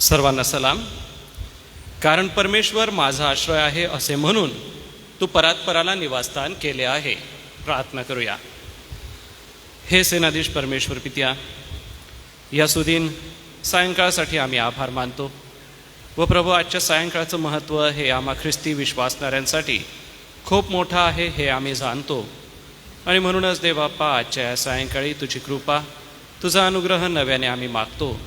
सर्वांना सलाम. कारण परमेश्वर माझा आश्रय आहे असे म्हणून तू परात्पराला निवासस्थान केले आहे. प्रार्थना करूया. हे सेनाधीश परमेश्वर पित्या, या सुदीन सायंकाळसाठी आम्ही आभार मानतो व प्रभू आजच्या सायंकाळचं महत्त्व हे आम्हा ख्रिस्ती विश्वासणाऱ्यांसाठी खूप मोठं आहे हे आम्ही जाणतो. आणि म्हणूनच देवबाप्पा आजच्या या सायंकाळी तुझी कृपा, तुझा अनुग्रह नव्याने आम्ही मागतो.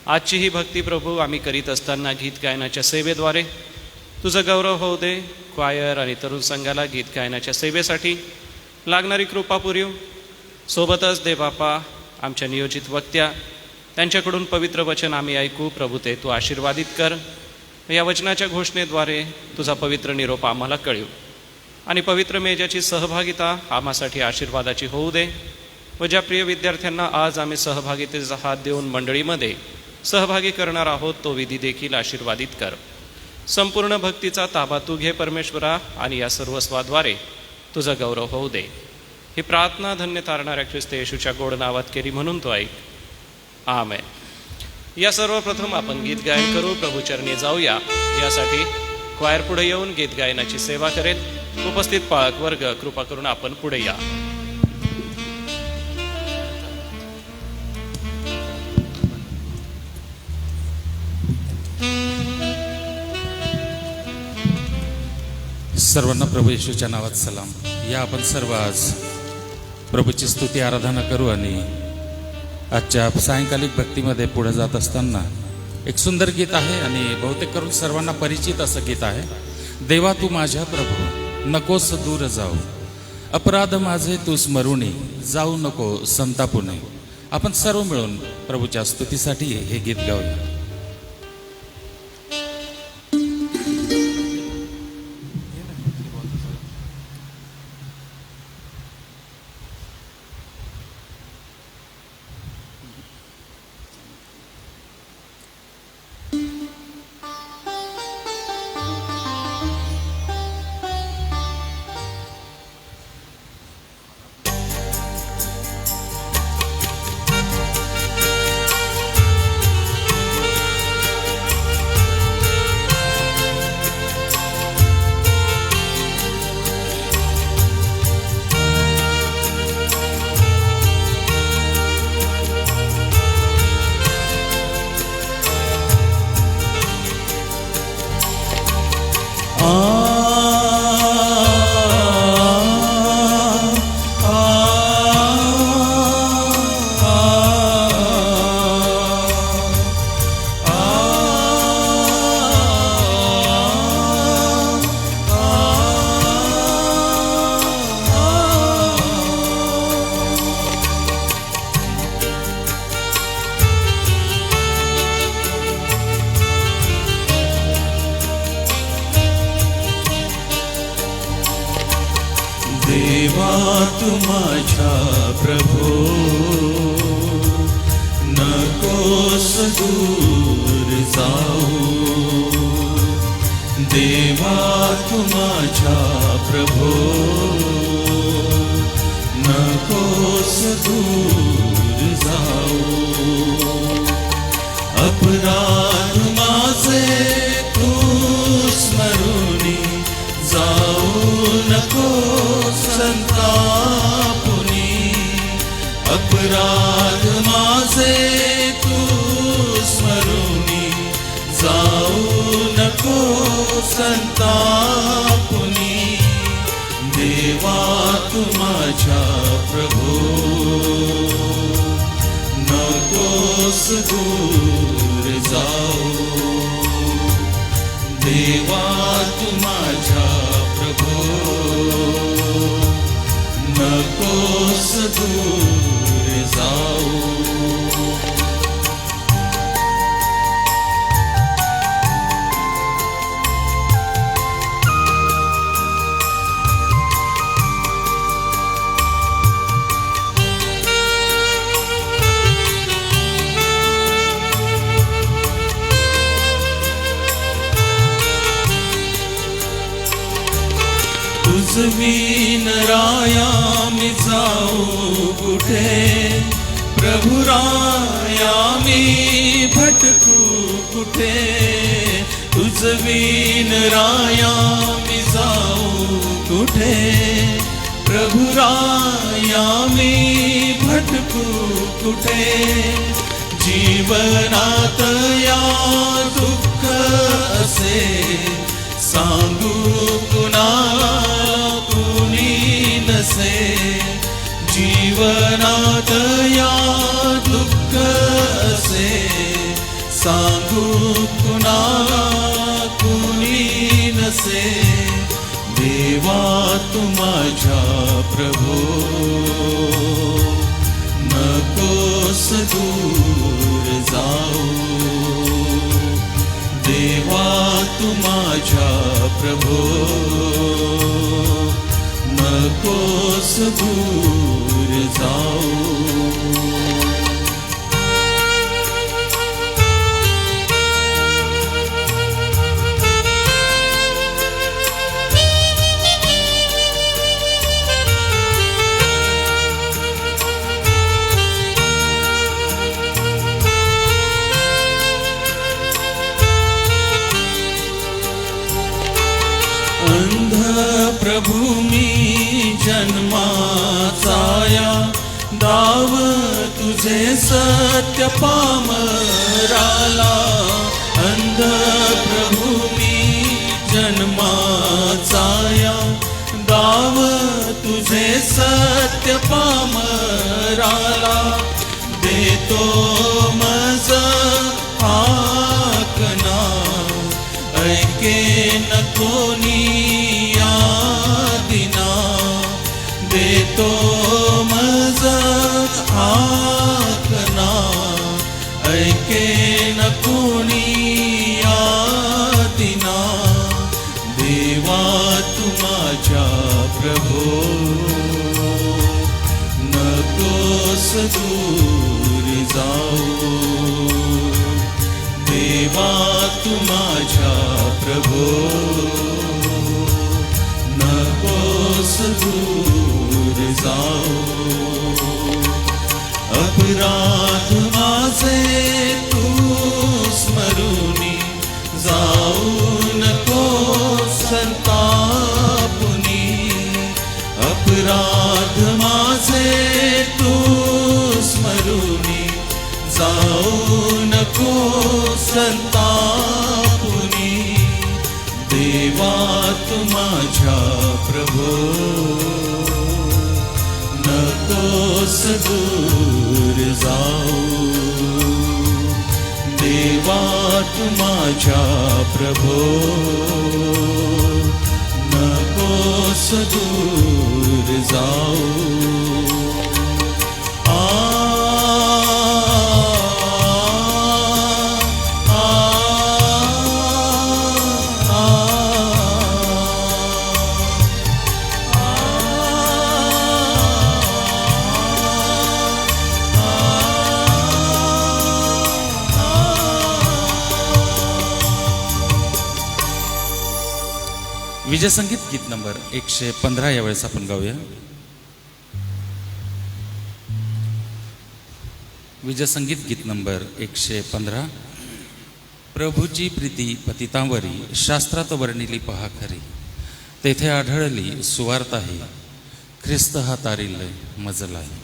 आजची ही भक्ती प्रभू आम्ही करीत असताना गीत गायनाच्या सेवेद्वारे तुझं गौरव होऊ दे. क्वायर आणि तरुण संघाला गीत गायनाच्या सेवेसाठी लागणारी कृपा पुरीव. सोबतच देवबाप्पा आमच्या नियोजित वक्त्या त्यांच्याकडून पवित्र वचन आम्ही ऐकू. प्रभू ते तू आशीर्वादित कर. या वचनाच्या घोषणेद्वारे तुझा पवित्र निरोप आम्हाला कळीव आणि पवित्र मेजाची सहभागिता आम्हासाठी आशीर्वादाची होऊ दे. व ज्या प्रिय विद्यार्थ्यांना आज आम्ही सहभागितेचा हात देऊन मंडळीमध्ये सहभागी करणार आहोत तो विधी देखील आशीर्वादित कर. संपूर्ण भक्तीचा ताबा तू घे परमेश्वरा आणि या सर्वस्वाद्वारे तुझा गौरव होऊ दे. ही प्रार्थना धन्य तारणाऱ्या ख्रिस्त येशूच्या गोड नावात केली म्हणून तो ऐक. आमेन. या सर्वप्रथम आपण गीत गायन करू. प्रभूचरणी जाऊया. यासाठी क्वायर पुढे येऊन गीत गायनाची सेवा करेल. उपस्थित पाळक वर्ग कृपा करून आपण पुढे या. सर्वांना प्रभू येशूच्या नावात सलाम. या आपण सर्व आज प्रभूची स्तुती आराधना करू आणि आजच्या सायंकालिक भक्तीमध्ये पुढे जात असताना एक सुंदर गीत आहे आणि बहुतेक करून सर्वांना परिचित असं गीत आहे. देवा तू माझ्या प्रभू नकोस दूर जाऊ, अपराध माझे तू स्मरुणी जाऊ नको संतापुणे. आपण सर्व मिळून प्रभूच्या स्तुतीसाठी हे गीत गाऊया. देवा तू माझ्या प्रभो नकोस दूर जाऊ, देवा तू माझ्या प्रभो नकोस दूर जाऊ. अपराध माझे तू स्मरुनी जाऊ नको संतापुनी. अपराध माझे तू स्मरुनी जाऊ नको संतापुनी. देवा तू माझ्या प्रभो नकोस दूर जाऊ, देवा तू माझ्या प्रभो नकोस दूर जाऊ. तुझवीन राया मी जाऊ कुठे, प्रभु राया मी भटकू कुठे, तुझ विन राया मी जाऊ कुठे, प्रभु राया मी भटकू कुठे, जीवनात या दुःख असे सांगू कुणाला कुणी नसे, जीवनात या दुःख असे सांगू कुणाला कुणी नसे, देवा तू माझ्या प्रभो नकोस दूर जाऊ, देवा तू माझ्या प्रभो नकोस दूर जाऊ. अंध प्रभु मी जन्माचाया, दाव तुझे सत्य पामराला, अंध प्रभु मी जन्माचाया, दाव तुझे सत्य पामराला, देतो मज आकना ऐके न कोणी दिना, देतो मज आकना ऐके न कोणी दिना, देवा तू माझ्या प्रभो नकोस दूर जाऊ, देवा तू माझ्या प्रभो नकोस दूर जाऊ, अपराध माझे तू स्मरुनी जाऊ नको संतापुनी, अपराध माझे तू स्मरुनी जाऊ नको संतापुनी, देवा तू माझ्या प्रभो नकोस दूर जाऊ, देवा तू माझ्या प्रभो नकोस दूर जाऊ. विजय संगीत गीत नंबर 115 यावेळेस आपण गाऊया. विजय संगीत गीत नंबर 115. प्रभूची प्रीती पतितांवरी, शास्त्रात वर्णिली पहा खरी, तेथे आढळली सुवार्ताही, ख्रिस्त हा तारील मजलाही.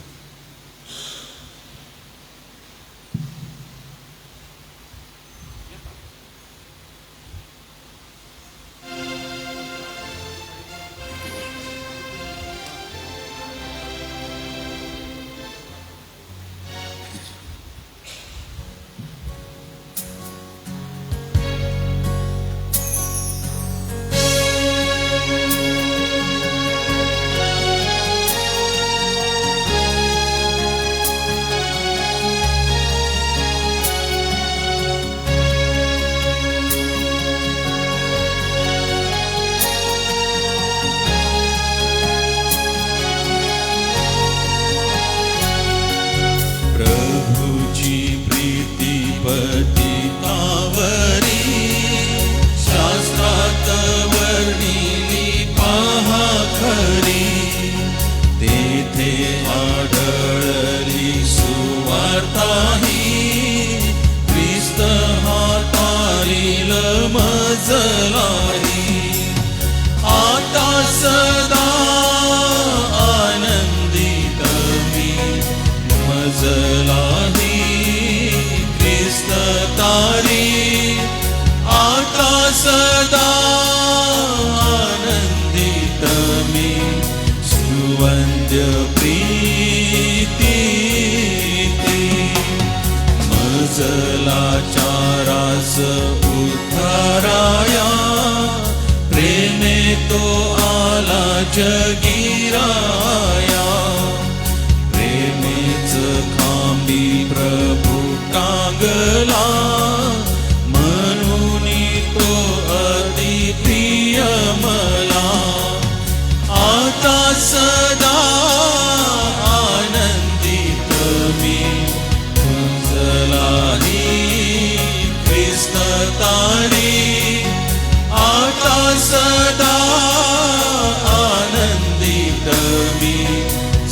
आढळली सुवार्ता ही, ख्रिस्त हा सदा आनंदित मी सुवंद्य प्रीती मजलाच्या रास उद्धाराया प्रेमे तो आला जगीराया प्रेमेच खांबी प्रभू टांगला म्हणून तो अति प्रिय मला आता सदा आनंदित मी तुझलाही ख्रिस्त तारी आता सदा आनंदित मी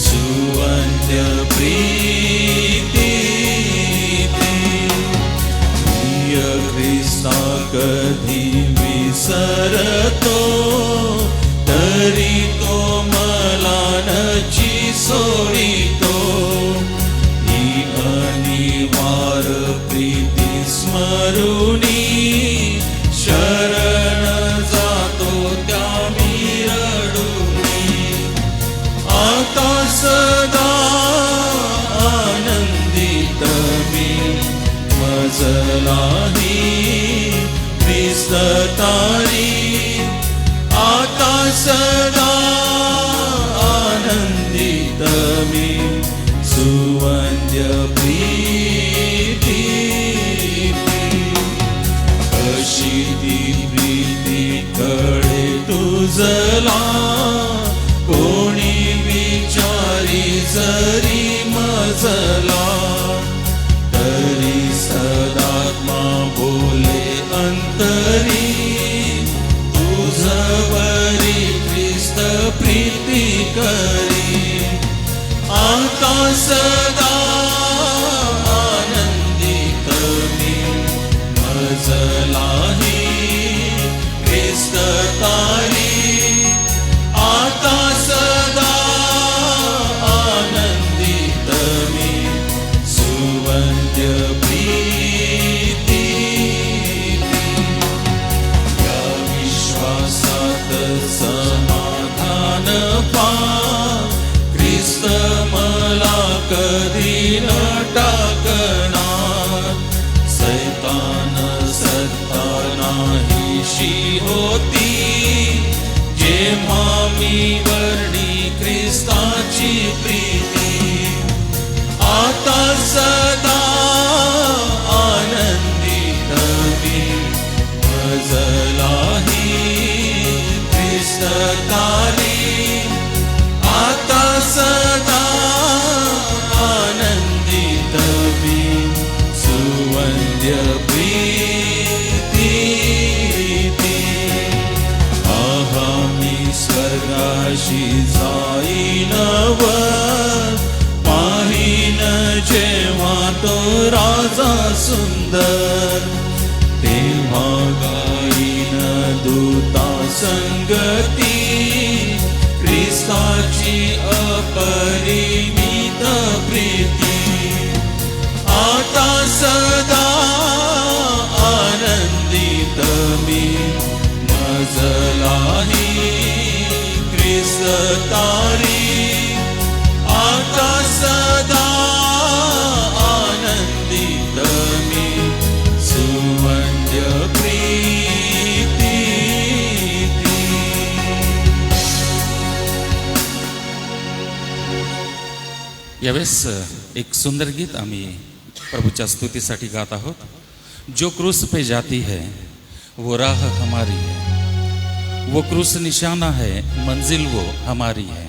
सुवंद्य प्रीती प्रिय ख्रिस्ता कधी विसरतो तरी तो मला नची सोडितो ही अनिवार प्रीती स्मरुनी शरण जातो त्या मिरडूनी आता सदा आनंदित मी मजलाही ख्रिस्त तारी आता सदा आनंदित मी सुवंद्य प्रीती कशी ती प्रीती कळे तुझला कोणी विचारी जरी मजला तरी सदात्मा बोले अंतरी तुझवरी ख्रिस्त प्रीती करी आता सदा आनंदित मी मजलाही ख्रिस्त तारी आता सदा आनंदित मी सुवंद्य प्रीती या विश्वासात समाधान पा ख्रिस्त मला कधी न टाकणार सैतान सत्ता नाहीशी होती जेव्हा मी वर्णी ख्रिस्ताची प्रीती आता सदा आनंदित मी मजलाही ख्रिस्त तारी आता सदा आनंदित मी सुवंद्य प्रीती आहा मी स्वर्गाशी जाईन वर पाहीन जेव्हा तो राजा सुंदर तेव्हा गाईन दूता संगती ख्रिस्ताची अपरिमित प्रीती आता सदा आनंदित मी मजलाही ख्रिस्त तारी आता सदा आनंदित मी सुवंद्य प्रीती यावेळेस एक सुंदर गीत आम्ही प्रभूच्या स्तुतीसाठी गात आहोत. जो क्रूस पे जाती है वो राह हमारी है, वो क्रूस निशाना है मंजिल वो हमारी है.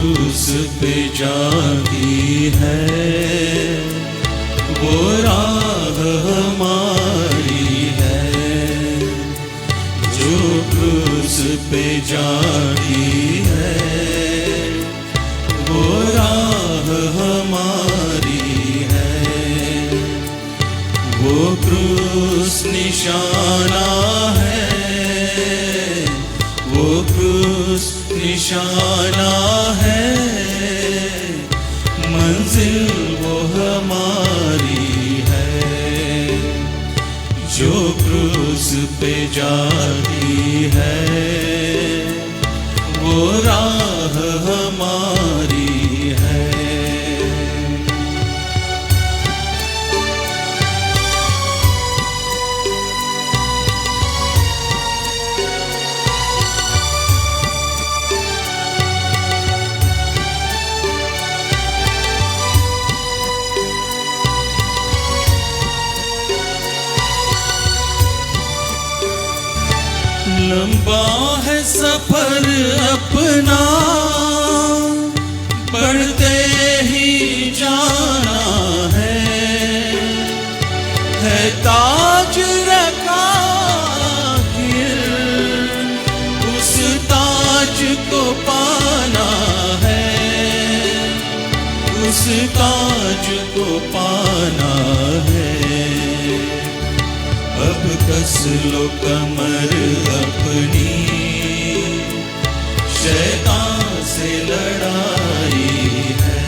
क्रूस पे जाती है, वो राह हमारी है। जो क्रूस पे जाती है, वो राह हमारी है। वो क्रूस निशाना है, वो क्रूस निशाना है। मंजिल वो हमारी है। जो क्रूस पे जाती है, वो राह हमारी है। लंबा है सफर अपना, बढ़ते ही जाना है ताज रखा फिर उस ताज को पाना है, उस ताज को पाना है। अब कस लो कमर अपनी, शैतान से लड़ाई है।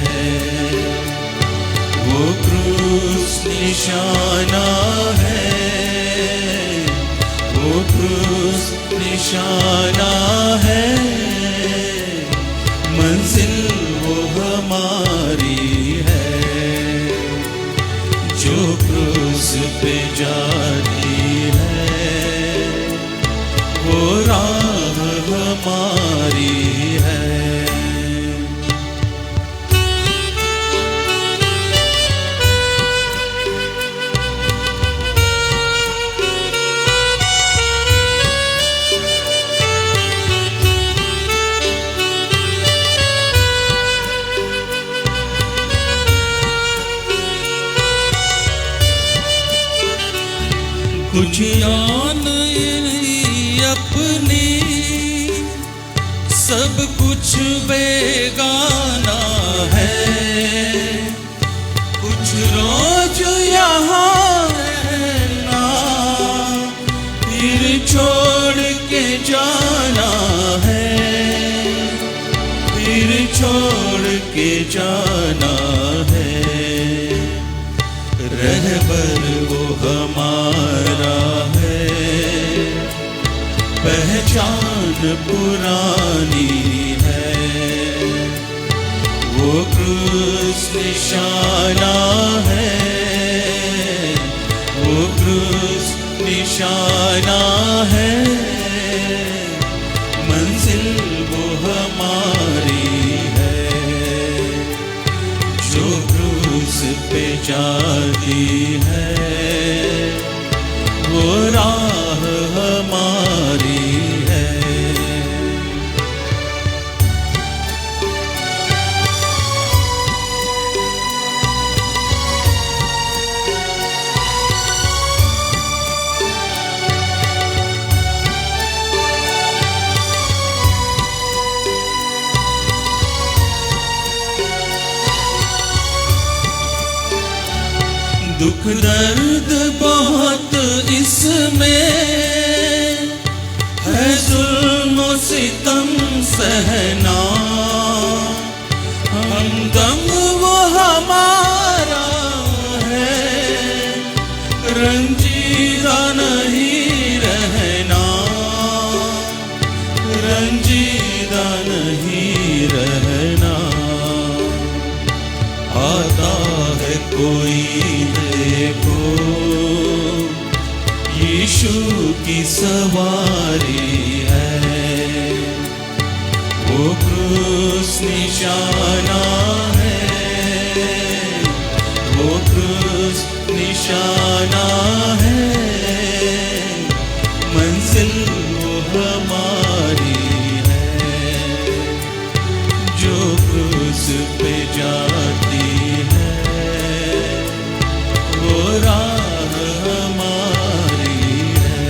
वो क्रूस निशाना है, वो क्रूस निशाना है। मंजिल वो हमारी है। जो क्रूस पे जाती है, वो राह हमारी है। कुछ यान अपनी, सब कुछ बेगाना है। कुछ रोज यहाँ रहना, फिर छोड़ के जाना है, फिर छोड़ के जाना है। रहबर वो हमारा है, पहचान पुरानी है। वो क्रूस निशाना है, वो क्रूस निशाना है। मंजिल वो हमारी है। जो क्रूस पे जाती है, वो राह हमारी है। दुख दर्द बहुत इसमें है, जुल्म सितम सहना। हमदम वो हमारा है, रंजीदा नहीं रहना, रंजीदा नहीं रहना। आता है कोई देखो, यीशु की सवारी है। वो क्रूस निशाना है, वो क्रूस निशाना है। मंजिल वो हमारी है। जो जाती है, वो राह हमारी है।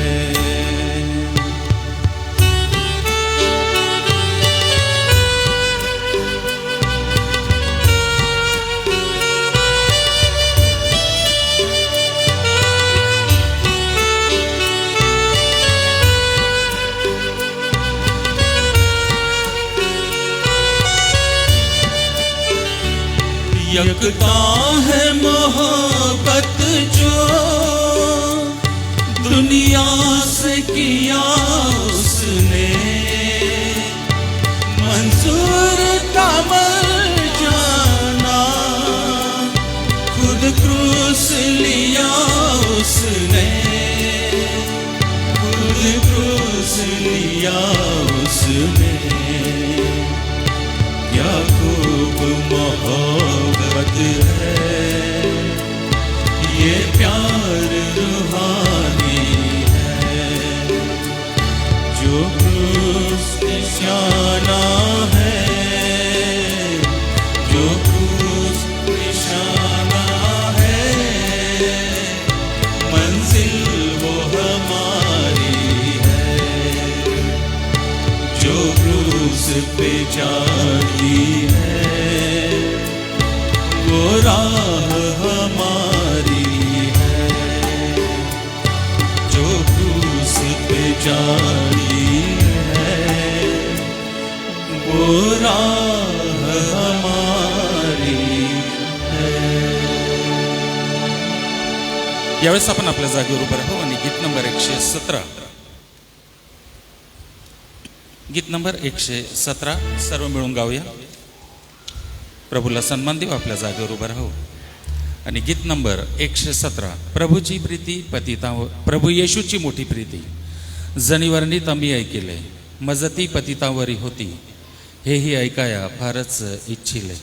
यकता है मोहब्बत जो दुनिया से किया उसने, मंजूर था मर जाना, खुद क्रूस लिया उसने, खुद क्रूस लिया उसने। क्या खूब मोहब्बत है, ये प्यार रूहानी है, जो क्रूस निशाना है, जो क्रूस निशाना है, मंजिल वो हमारी है, जो क्रूस पे चढ़ी है, वो राह हमारी है, जो क्रूस पे चढ़ी है, वो राह हमारी है। यावेळेस आपण आपल्या जागेवर उभं राहू आणि गीत नंबर 117, गीत नंबर 117 सर्व मिळून गाऊया. प्रभूला सन्मान देऊ, आपल्या जागेवर उभं राहू आणि गीत नंबर 117 प्रभूची प्रीती पतितावर, प्रभू येशूची मोठी प्रीती जणीवर्णित आम्ही ऐकिले, मजती पतितावरी होती, हेही ऐकाया फारच इच्छिले.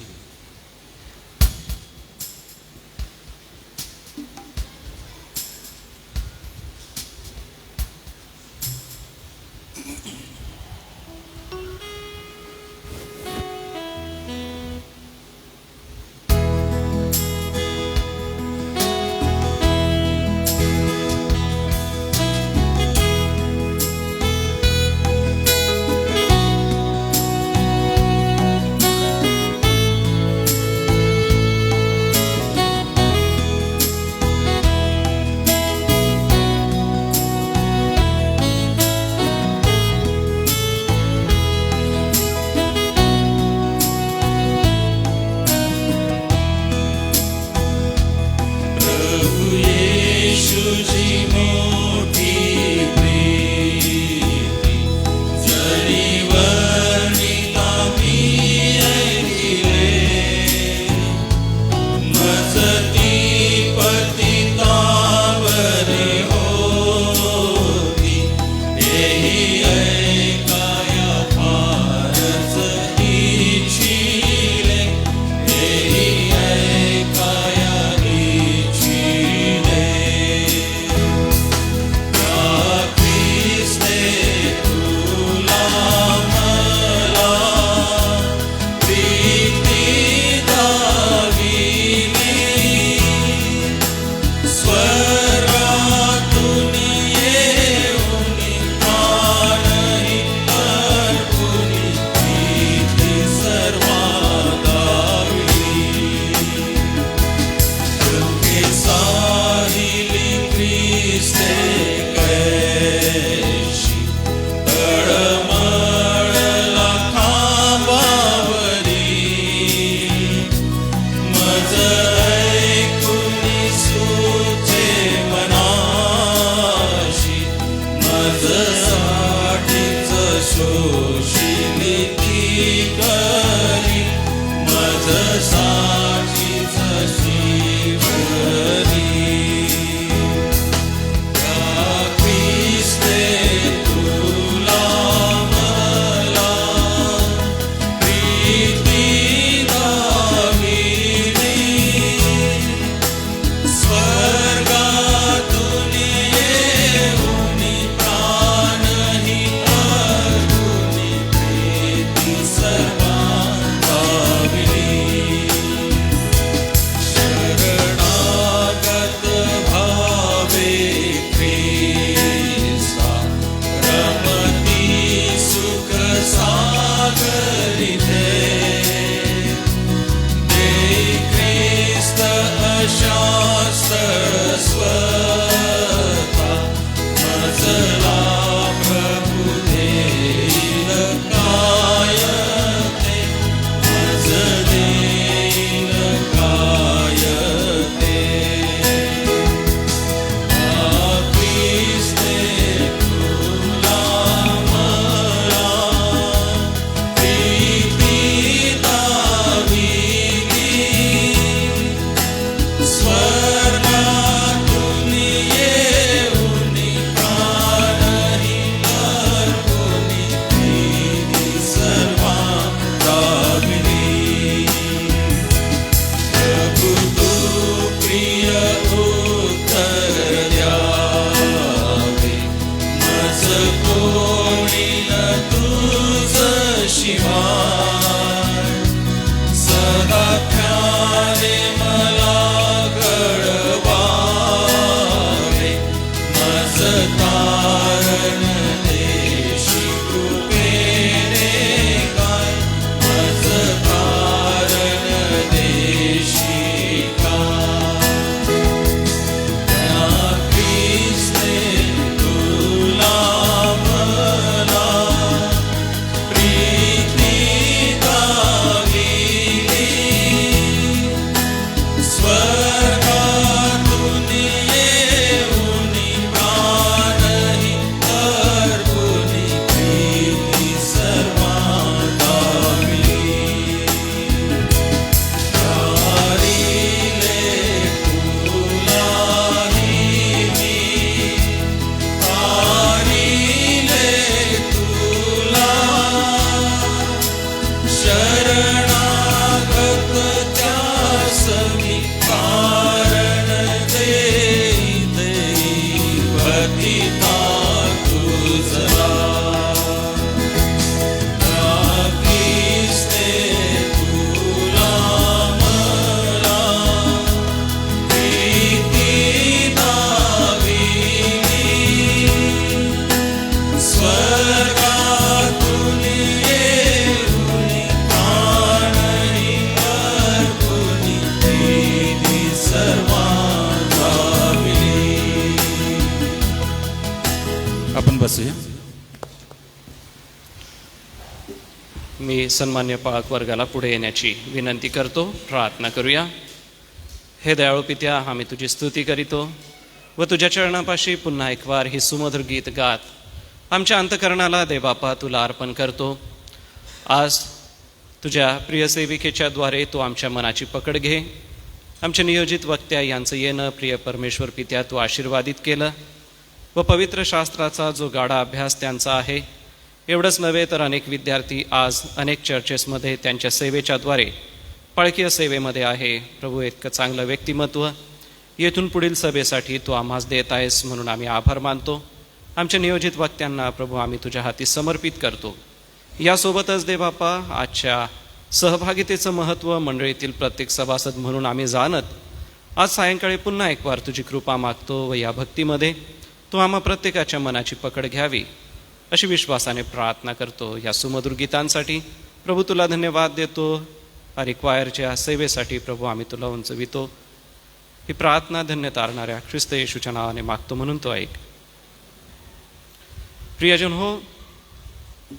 प्रतिभा तुझला ख्रिस्ते तुला मला प्रीती दाविली स्वर्गातून येऊन प्राणही अर्पून दिली सर्वांना दिली. आपण बसूया. मी सन्मान्य पाळक वर्गाला पुढे येण्याची विनंती करतो. प्रार्थना करूया. हे दयाळू पित्या, आम्ही तुझी स्तुती करीतो व तुझ्या चरणापाशी पुन्हा एक वार ही सुमधुर गीत गात आमच्या अंतकरणाला देवबापा तुला अर्पण करतो. आज तुझ्या प्रिय सेविकेच्या द्वारे तू आमच्या मनाची पकड घे. आमच्या नियोजित वक्त्या यांचं येणं प्रिय परमेश्वर पित्या तू आशीर्वादित केलं व पवित्र शास्त्राचा जो गाढा अभ्यास त्यांचा आहे, एवढंच नव्हे तर अनेक विद्यार्थी आज अनेक चर्चेसमध्ये त्यांच्या सेवेच्याद्वारे पाळकीय सेवेमध्ये आहे. प्रभू, इतकं चांगलं व्यक्तिमत्व येथून पुढील सभेसाठी तू आम्हास देत आहेस म्हणून आम्ही आभार मानतो. आमच्या नियोजित वक्त्यांना प्रभू आम्ही तुझ्या हाती समर्पित करतो. यासोबतच देवबापा, आजच्या सहभागितेचं महत्त्व मंडळीतील प्रत्येक सभासद म्हणून आम्ही जाणत आज सायंकाळी पुन्हा एक वार तुझी कृपा मागतो व या भक्तीमध्ये तू आम्हा प्रत्येकाच्या मनाची पकड घ्यावी अशी विश्वासाने प्रार्थना करतो. या सुमधुर गीतांसाठी प्रभू तुला धन्यवाद देतो. आणि क्वायरच्या सेवेसाठी प्रभू आम्ही तुला उंचवितो. ही प्रार्थना धन्य तारणाऱ्या ख्रिस्त येशूच्या नावाने मागतो म्हणून तो ऐक. प्रियजन हो,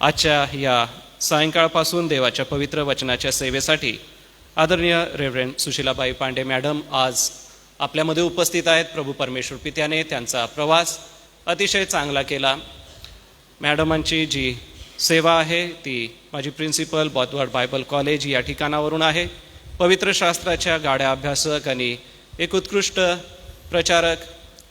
आजच्या या सायंकाळपासून देवाच्या पवित्र वचनाच्या सेवेसाठी आदरणीय रेव्हरेंड सुशीलाबाई पांडे मॅडम आज आपल्यामध्ये उपस्थित आहेत. प्रभू परमेश्वर पित्याने त्यांचा प्रवास अतिशय चांगला केला. मॅडमांची जी सेवा आहे ती माझी प्रिन्सिपल बॉथवर्ड बायबल कॉलेज या ठिकाणावरून आहे. पवित्र शास्त्राच्या गाड्या अभ्यासक आणि एक उत्कृष्ट प्रचारक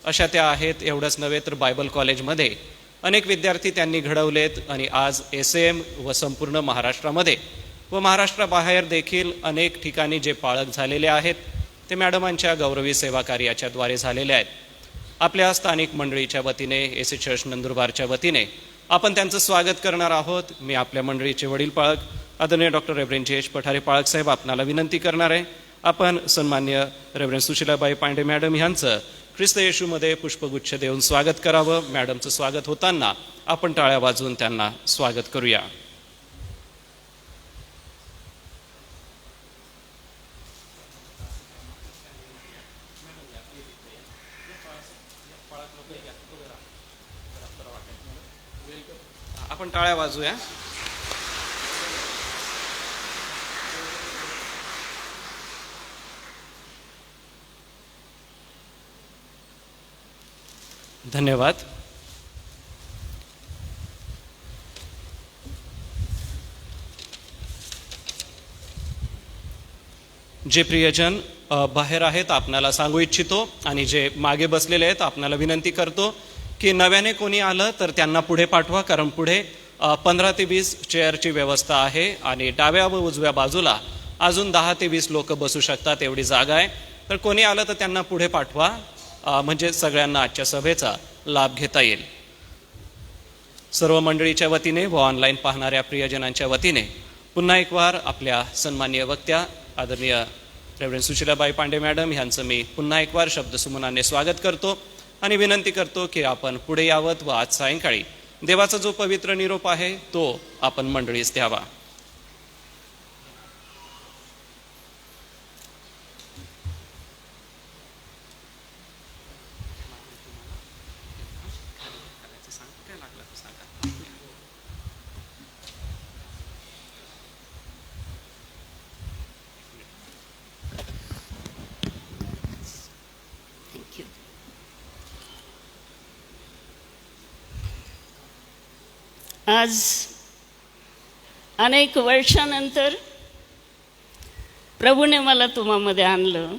अशा त्या आहेत. एवढंच नव्हे तर बायबल कॉलेजमध्ये अनेक विद्यार्थी त्यांनी घडवलेत आणि आज SM व संपूर्ण महाराष्ट्रामध्ये व महाराष्ट्राबाहेर देखील अनेक ठिकाणी जे पाळक झालेले आहेत ते मॅडमांच्या गौरवी सेवा कार्याच्याद्वारे झालेले आहेत. आपल्या स्थानिक मंडळीच्या वतीने AC चर्च नंदुरबारच्या वतीने आपण त्यांचं स्वागत करणार आहोत. मी आपल्या मंडळीचे वडील पाळक आदरणीय डॉक्टर रेव्हरेंड JH पठारे पाळक साहेब आपणाला विनंती करणार आहे, आपण सन्मान्य रेव्हरेंड सुशीलाबाई पांडे मॅडम यांचं ख्रिस्त येशूमध्ये पुष्पगुच्छ देऊन स्वागत करावं. मॅडमचं स्वागत होताना आपण टाळ्या वाजवून त्यांना स्वागत करूया. आपण टाळ्या वाजूया. धन्यवाद. जे प्रियजन बाहेर आहेत आपणाला सांगू इच्छितो आणि जे मागे बसलेले आहेत आपणाला विनंती करतो की नव्याने कोणी आलं तर त्यांना पुढे पाठवा, कारण पुढे 15 ते 20 चेअरची व्यवस्था आहे आणि डाव्या व उजव्या बाजूला अजून 10 ते 20 लोक बसू शकतात एवढी जागा आहे. तर कोणी आलं तर त्यांना पुढे पाठवा, म्हणजे सगळ्यांना आजच्या सभेचा लाभ घेता येईल. सर्व मंडळीच्या वतीने व ऑनलाईन पाहणाऱ्या प्रियजनांच्या वतीने पुन्हा एक वार आपल्या सन्माननीय वक्त्या आदरणीय रेव्हरेंड सुशीलाबाई पांडे मॅडम यांचं मी पुन्हा एक वार शब्दसुमनाने स्वागत करतो आणि विनंती करतो की आपण पुढे यावत व आज सायंकाळी देवाचा जो पवित्र निरोप आहे तो आपण मंडळीस द्यावा. आज अनेक वर्षानंतर प्रभूने मला तुम्हामध्ये आणलं.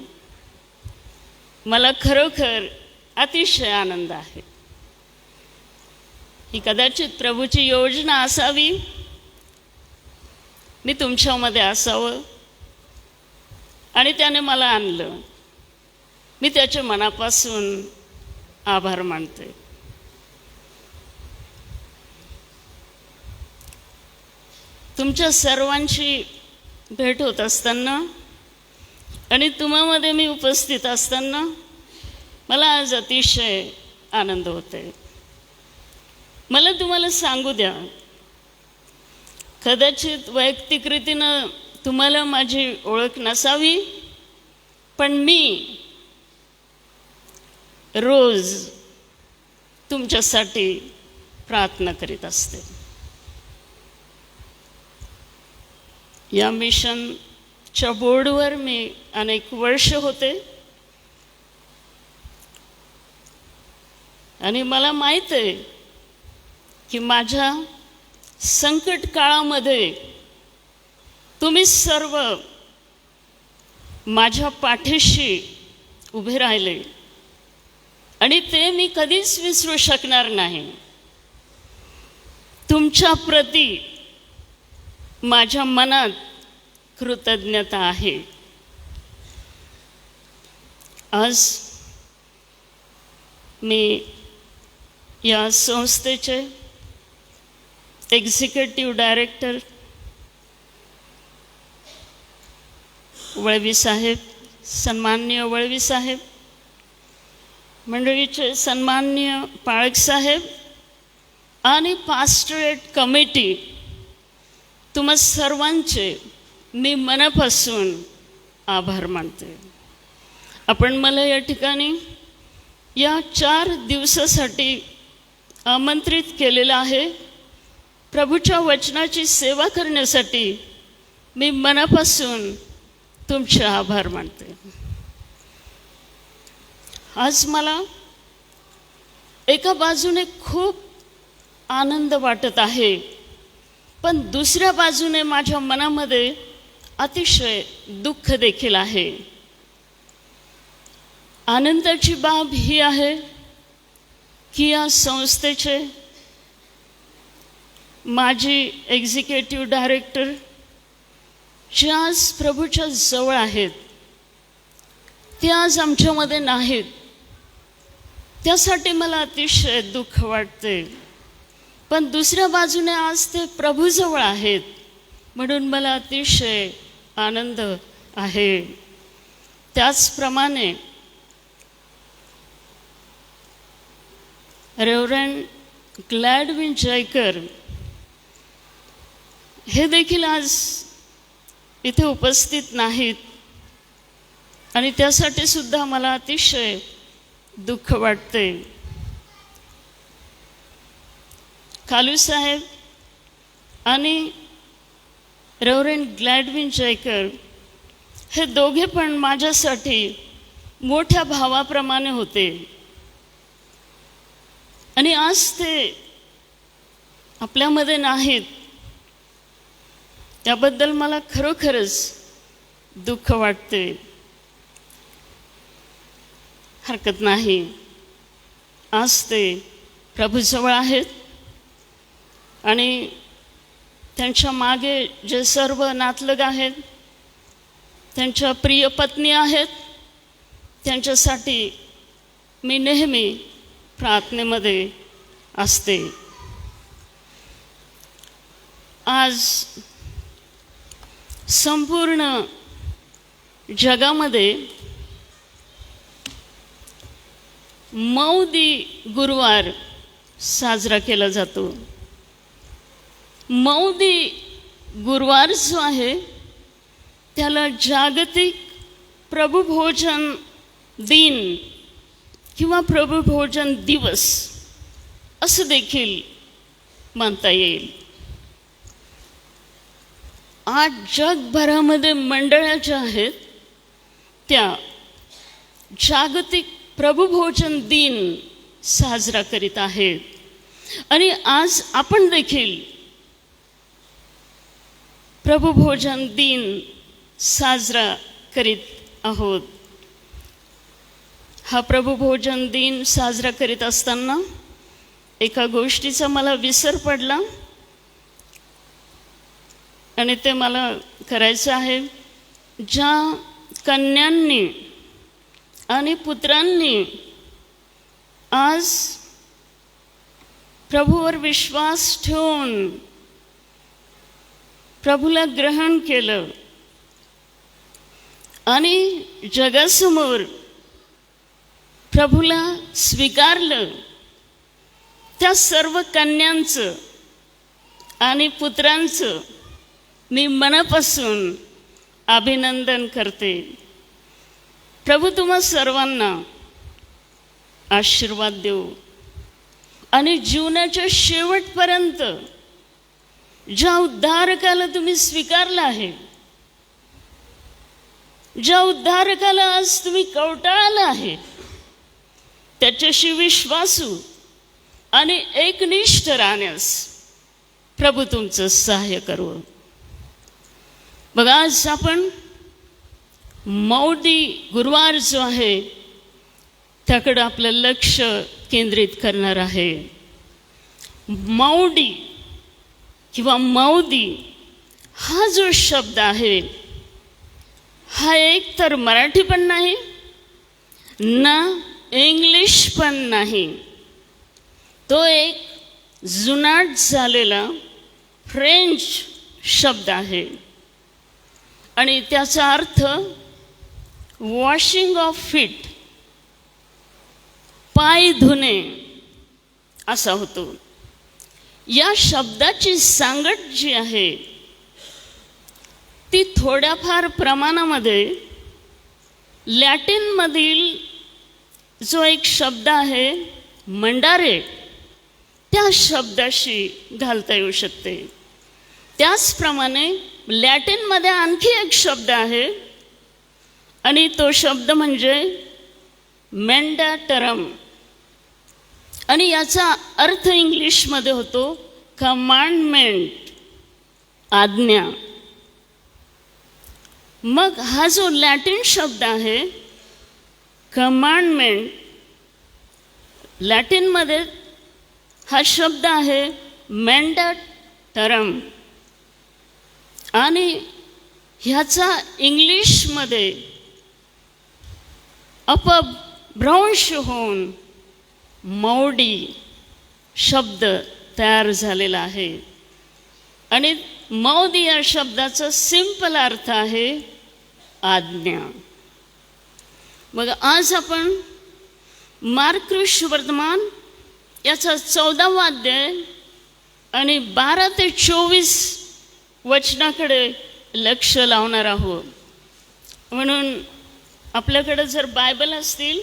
मला खरोखर अतिशय आनंद आहे. ही कदाचित प्रभूची योजना असावी, मी तुमच्यामध्ये असावं आणि त्याने मला आणलं. मी त्याच्या मनापासून आभार मानते. तुमच्या सर्वांची भेट होत असताना आणि तुम्हामध्ये मी उपस्थित असताना मला आज अतिशय आनंद होतोय. मला तुम्हाला सांगू द्या, कदाचित वैयक्तिक रीतीनं तुम्हाला माझी ओळख नसावी, पण मी रोज तुमच्यासाठी प्रार्थना करीत असते. या मिशनच्या बोर्डवर मी अनेक वर्ष होते आणि मला माहीत आहे की माझ्या संकट काळामध्ये तुम्ही सर्व माझ्या पाठीशी उभे राहिले आणि ते मी कधीच विसरू शकणार नाही. तुमच्या प्रती माझ्या मनात कृतज्ञता आहे. आज मी या संस्थेचे एक्झिक्युटिव्ह डायरेक्टर वळवी साहेब, सन्माननीय वळवी साहेब, मंडळीचे सन्माननीय पाळक साहेब आणि पास्टरेट कमिटी, तुम्हा सर्वांचे मी मनापासून आभार मानते. आपण मला या ठिकाणी या 4 दिवसासाठी आमंत्रित केलेलं आहे. प्रभूच्या वचनाची सेवा करण्यासाठी मी मनापासून तुमचे आभार मानते. आज मला एका बाजूने खूप आनंद वाटत आहे, पण दुसऱ्या बाजूने माझ्या मनामध्ये अतिशय दुःख देखील आहे. आनंदाची बाब ही आहे की या संस्थेचे माजी एक्झिक्युटिव्ह डायरेक्टर जे आज प्रभूच्या जवळ आहेत ते आज आमच्यामध्ये नाहीत. त्यासाठी मला अतिशय दुःख वाटते, पण दुसऱ्या बाजूने आज ते प्रभूजवळ आहेत म्हणून मला अतिशय आनंद आहे. त्याचप्रमाणे रेव्हरंड ग्लॅडविन जयकर हे देखील आज इथे उपस्थित नाहीत आणि त्यासाठी सुद्धा मला अतिशय दुःख वाटते. कालू साहेब आणि रेव्हरंड ग्लॅडविन जयकर हे दोघे पण माझ्यासाठी मोठ्या भावाप्रमाणे होते आणि आज ते आपल्यामध्ये नाहीत. त्याबद्दल मला खरोखरच दुःख वाटते. हरकत नाही, आज ते प्रभूजवळ आहेत आणि त्यांच्या मागे जे सर्व नातलग आहेत, त्यांच्या प्रिय पत्नी आहेत, त्यांच्यासाठी मी नेहमी प्रार्थनेमध्ये असते. आज संपूर्ण जगामध्ये मौदी गुरुवार साजरा केला जातो. मौदी गुरुवार जो आहे त्याला जागतिक प्रभुभोजन दिन किंवा प्रभुभोजन दिवस असं देखील म्हणता येईल. आज जगभरामध्ये मंडळ्या ज्या आहेत त्या जागतिक प्रभुभोजन दिन साजरा करीत आहेत आणि आज आपण देखील प्रभुभोजन दिन साजरा करीत आहोत. हा प्रभुभोजन दिन साजरा करीत असताना एका गोष्टीचा मला विसर पडला आणि ते मला करायचं आहे. ज्या कन्यांनी आणि पुत्रांनी आज प्रभूवर विश्वास ठेवून प्रभूला ग्रहण केलं आणि जगासमोर प्रभूला स्वीकारलं, त्या सर्व कन्यांचं आणि पुत्रांचं मी मनापासून अभिनंदन करते. प्रभू तुम्हा सर्वांना आशीर्वाद देऊ आणि जीवनाच्या शेवटपर्यंत ज्या उद्धारकाला तुम्ही स्वीकारलं आहे, ज्या उद्धारकाला आज तुम्ही कवटाळलं आहे, त्याच्याशी विश्वासू आणि एकनिष्ठ राहण्यास प्रभू तुमचं सहाय्य करू. बघा, आज आपण मौदी गुरुवार जो आहे त्याकडं आपलं लक्ष केंद्रित करणार आहे. मौडी किंवा मौदी हा जो शब्द आहे, हा एक तर मराठी पण नाही ना इंग्लिश पण नाही, तो एक जुनाट झालेला फ्रेंच शब्द आहे आणि त्याचा अर्थ वॉशिंग ऑफ फीट, पाय धुणे असा होतो. या शब्दाची सांगड जी आहे ती थोड्याफार प्रमाणामध्ये लॅटिनमधील जो एक शब्द आहे मंडारे, त्या शब्दाशी घालता येऊ शकते. त्याचप्रमाणे लॅटिनमध्ये आणखी एक शब्द आहे आणि तो शब्द म्हणजे मेंडाटरम आणि याचा अर्थ इंग्लिशमध्ये होतो कमांडमेंट, आज्ञा. मग हा जो लॅटिन शब्द आहे कमांडमेंट, लॅटिनमध्ये हा शब्द आहे मेंडाटरम आणि ह्याचा इंग्लिशमध्ये अपभ्रंश होऊन मौडी शब्द तयार झालेला आहे आणि मौदी या शब्दाचा सिंपल अर्थ आहे आज्ञा. मग आज आपण मार्क सुवर्तमान याचा 14वा अध्याय आणि 12 ते 24 वचनाकडे लक्ष लावणार आहोत. म्हणून आपल्याकडे जर बायबल असतील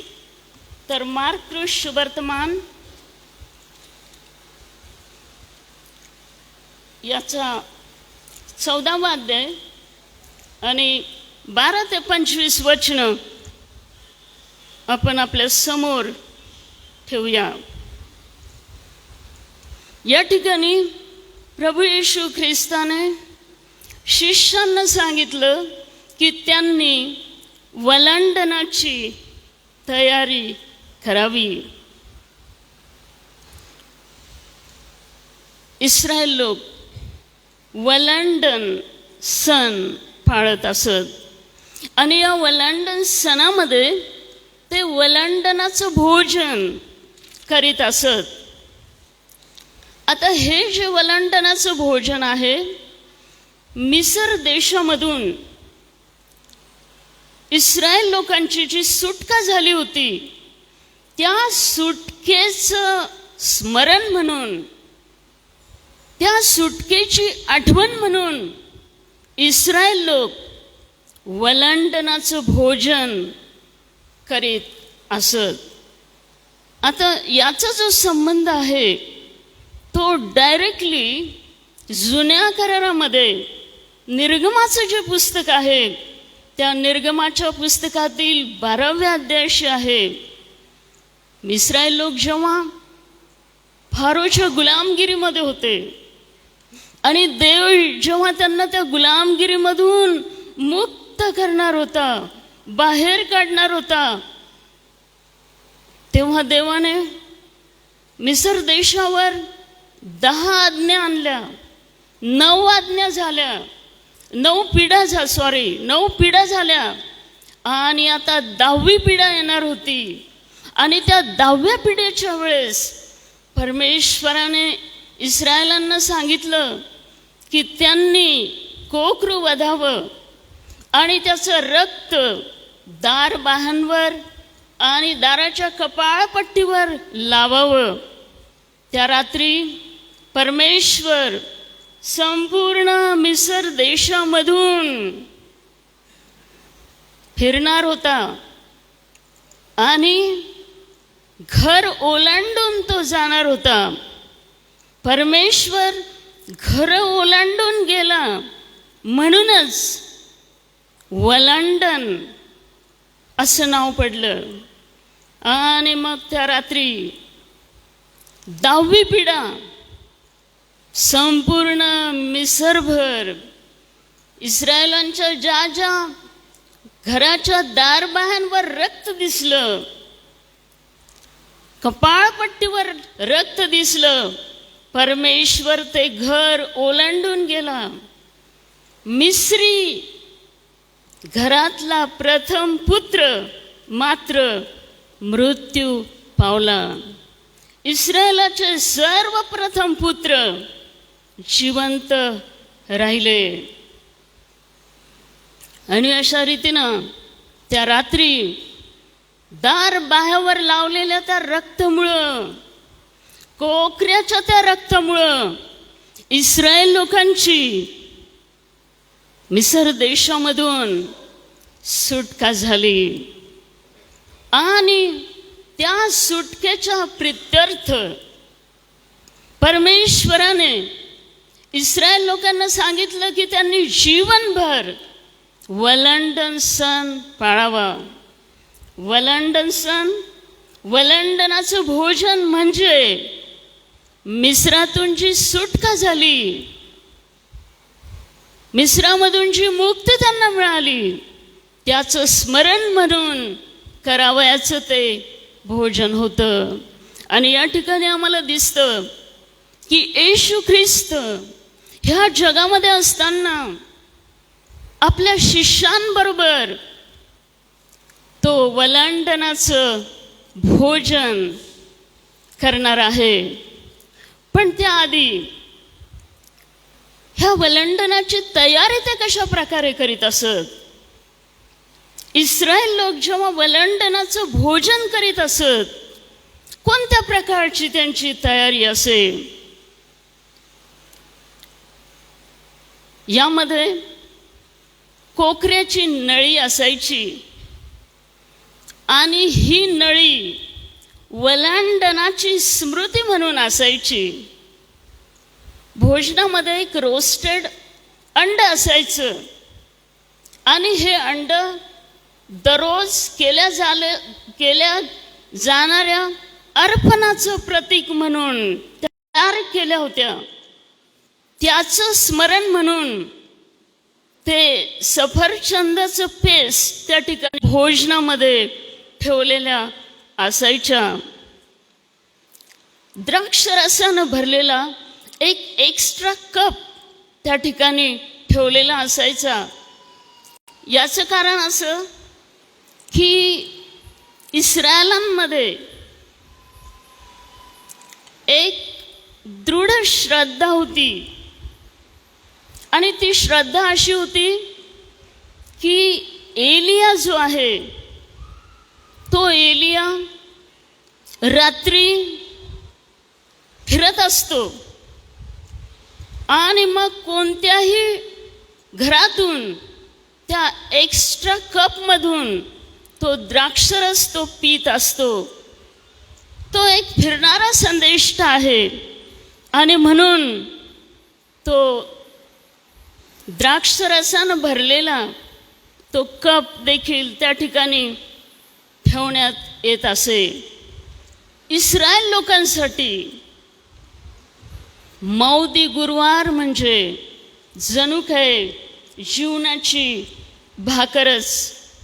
तर मार्क सुवर्तमान याचा 14वा अध्याय आणि 12 ते 25 वचनं आपण आपल्या समोर ठेवूया. या ठिकाणी प्रभू येशू ख्रिस्ताने शिष्यांना सांगितलं की त्यांनी वलांडनाची तयारी करावी. इस्रायल लोक वलांडन सण पाळत असत आणि या वलांडन सणामध्ये ते वलांडनाचं भोजन करीत असत. आता हे जे वलांडनाचं भोजन आहे, मिसर देशामधून इस्रायल लोकांची जी सुटका झाली होती त्या सुटकेचं स्मरण म्हणून, त्या सुटकेची आठवण म्हणून इस्रायल लोक वलांडनाचं भोजन करीत असत. आता याचा जो संबंध आहे तो डायरेक्टली जुन्या करारामध्ये निर्गमाचं जे पुस्तक आहे त्या निर्गमाच्या पुस्तकातील 12व्या अध्यायाशी आहे. इस्रायल लोक जेव्हा फारोच्या गुलामगिरीमध्ये होते आणि देव जेव्हा त्यांना त्या गुलामगिरीमधून मुक्त करणार होता, बाहेर काढणार होता, तेव्हा देवाने मिसर देशावर 10 आज्ञा आणल्या, 9 आज्ञा झाल्या, 9 पिढ्या झाल्या आणि आता 10वी पिढा येणार होती. आणि त्या 10व्या पिढीच्या वेळेस परमेश्वराने इस्रायलांना सांगितलं की त्यांनी कोकरू वधावं आणि त्याचं रक्त दारबाह्यांवर आणि दाराच्या कपाळपट्टीवर लावावं. त्या रात्री परमेश्वर संपूर्ण मिसर देशामधून फिरणार होता आणि घर ओलांडून तो जाणार होता. परमेश्वर घर ओलांडून गेला, म्हणूनच वलांडन असं नाव पडलं. आणि मग त्या रात्री 10वी पिढा संपूर्ण मिसरभर इस्रायलांच्या ज्या ज्या घराच्या दारबाह्यांवर रक्त दिसलं, कपाळपट्टीवर रक्त दिसलं, परमेश्वर ते घर ओलांडून गेला. मिस्री घरातला प्रथम पुत्र मात्र मृत्यू पावला. इस्रायलाचे सर्व प्रथम पुत्र जिवंत राहिले. आणि अशा रीतीनं त्या रात्री दार बाह्यावर लावलेल्या त्या रक्तामुळं, कोकऱ्याच्या त्या रक्तामुळं इस्रायल लोकांची मिसर देशामधून सुटका झाली. आणि त्या सुटकेच्या प्रित्यर्थ परमेश्वराने इस्रायल लोकांना सांगितलं की त्यांनी जीवनभर वलांडन सण पाळावा. वलांडन सण, वलांडनाचं भोजन म्हणजे मिस्रातून जी सुटका झाली, मिस्रामधून जी मुक्ती त्यांना मिळाली, त्याचं स्मरण म्हणून करावयाचं ते भोजन होतं. आणि या ठिकाणी आम्हाला दिसतं की येशू ख्रिस्त ह्या जगामध्ये असताना आपल्या शिष्यांबरोबर तो वलांडनाचं भोजन करणार आहे. पण त्याआधी ह्या वलांडनाची तयारी ते कशा प्रकारे करीत असत? इस्रायल लोक जेव्हा वलांडनाचं भोजन करीत असत, कोणत्या प्रकारची त्यांची तयारी असे? यामध्ये कोकऱ्याची नळी असायची आणि ही नळी वलांडनाची स्मृती म्हणून असायची. भोजनामध्ये एक रोस्टेड अंड असायचं आणि हे अंड दररोज केल्या जाणाऱ्या अर्पणाचं प्रतीक म्हणून तयार केल्या होत्या. त्याचं स्मरण म्हणून ते सफरचंदाचं पेस्ट त्या ठिकाणी भोजनामध्ये ठेवलेल्या असायच्या. द्राक्षरसानं भरलेला एक एक्स्ट्रा कप त्या ठिकाणी ठेवलेला असायचा. याचं कारण असं की इस्रायलांमध्ये एक दृढ श्रद्धा होती आणि ती श्रद्धा अशी होती की एलिया जो आहे तो एलिया रात्री फिरत असतो आणि मग कोणत्याही घरातून त्या एक्स्ट्रा कपमधून तो द्राक्षरस तो पीत असतो. तो एक फिरणारा संदेष्ट आहे आणि म्हणून तो द्राक्षरसानं भरलेला तो कप देखील त्या ठिकाणी ठेवण्यात येत असे. इस्रायल लोकांसाठी मौदी गुरुवार म्हणजे जणू काय जीवनाची भाकरच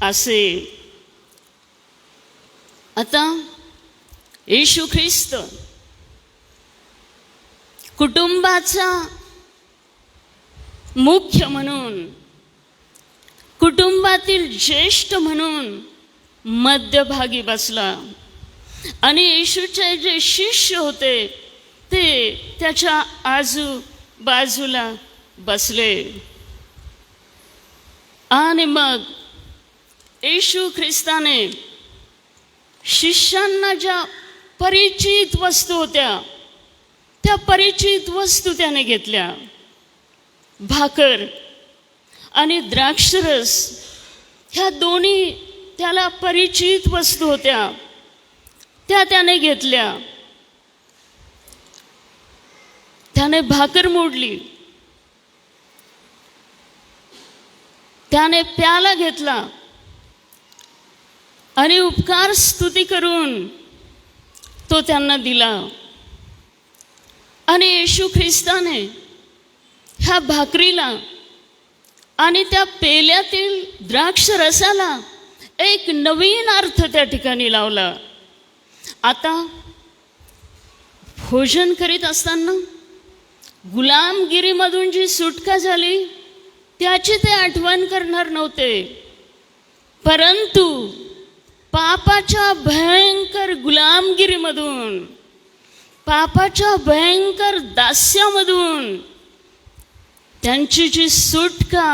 असे. आता येशू ख्रिस्त कुटुंबाचा मुख्य म्हणून, कुटुंबातील ज्येष्ठ म्हणून मध्यभागी बसला आणि येशूचे जे शिष्य होते ते त्याच्या आजूबाजूला बसले. आणि मग येशू ख्रिस्ताने शिष्यांना ज्या परिचित वस्तू होत्या त्या परिचित वस्तू त्याने घेतल्या. भाकर आणि द्राक्षरस ह्या दोन्ही त्याला परिचित वस्तू होत्या, त्या त्याने घेतल्या. त्याने भाकर मोडली, त्याने प्याला घेतला आणि उपकार स्तुती करून तो त्यांना दिला. आणि येशू ख्रिस्ताने ह्या भाकरीला आणि त्या पेल्यातील द्राक्ष रसाला एक नवीन अर्थ त्या ठिकाणी लावला. आता भोजन करीत असताना गुलामगिरीमधून जी सुटका झाली त्याची ते आठवण करणार नव्हते, परंतु पापाच्या भयंकर गुलामगिरीमधून, पापाच्या भयंकर दास्यामधून त्यांची जी सुटका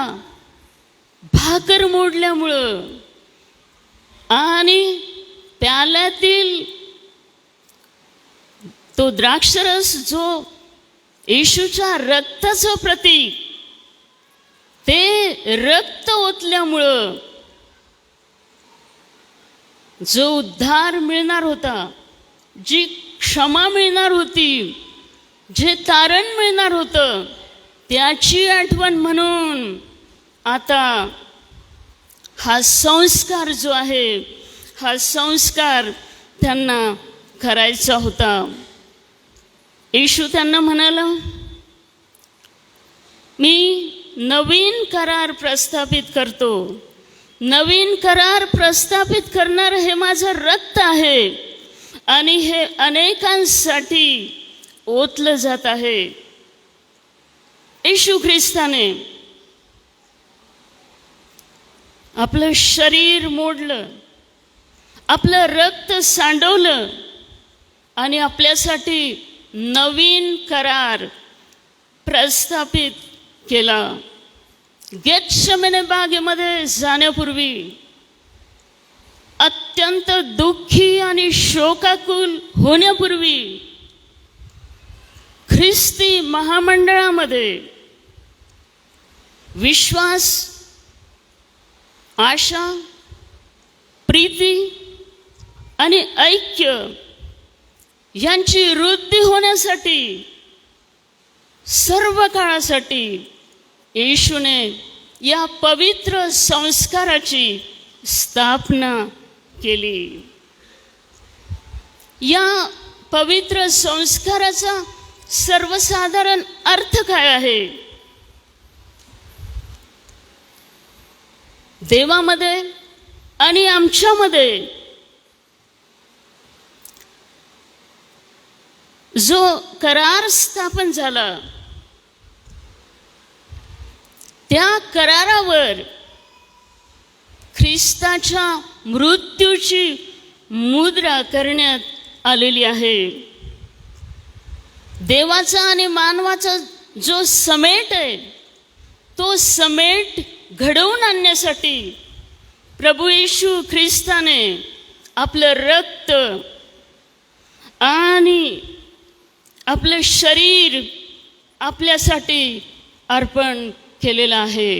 भाकर मोडल्यामुळं आणि प्याल्यातील तो द्राक्षरस जो येशूच्या रक्ताचं प्रतीक, ते रक्त ओतल्यामुळं जो उद्धार मिळणार होता, जी क्षमा मिळणार होती, जे तारण मिळणार होतं, त्याची आठवण म्हणून आता हा संस्कार जो आहे, हा संस्कार त्यांना करायचा होता. येशू त्यांना म्हणाला, मी नवीन करार प्रस्थापित करतो. नवीन करार प्रस्थापित करणार हे माझं रक्त आहे आणि हे अनेकांसाठी ओतलं जात आहे. येशू ख्रिस्ताने आपलं शरीर मोडलं, आपलं रक्त सांडवलं आणि आपल्यासाठी नवीन करार प्रस्थापित केला. गेतशेमने बागेमध्ये जाण्यापूर्वी अत्यंत दुःखी आणि शोकाकुल होण्यापूर्वी ख्रिस्ती महामंडळामध्ये विश्वास, आशा, प्रीती आणि ऐक्य यांची वृद्धी होण्यासाठी सर्व काळासाठी येशूने या पवित्र संस्काराची स्थापना केली. या पवित्र संस्काराचा सर्वसाधारण अर्थ काय आहे? देवामध्ये आणि आमच्यामध्ये जो करार स्थापन झाला, त्या करारावर ख्रिस्ताच्या मृत्यूची मुद्रा करण्यात आलेली आहे. देवाचा आणि मानवाचा जो समेट आहे, तो समेट घडवून आणण्यासाठी प्रभू येशू ख्रिस्ताने आपलं रक्त आणि आपलं शरीर आपल्यासाठी अर्पण केलेलं आहे.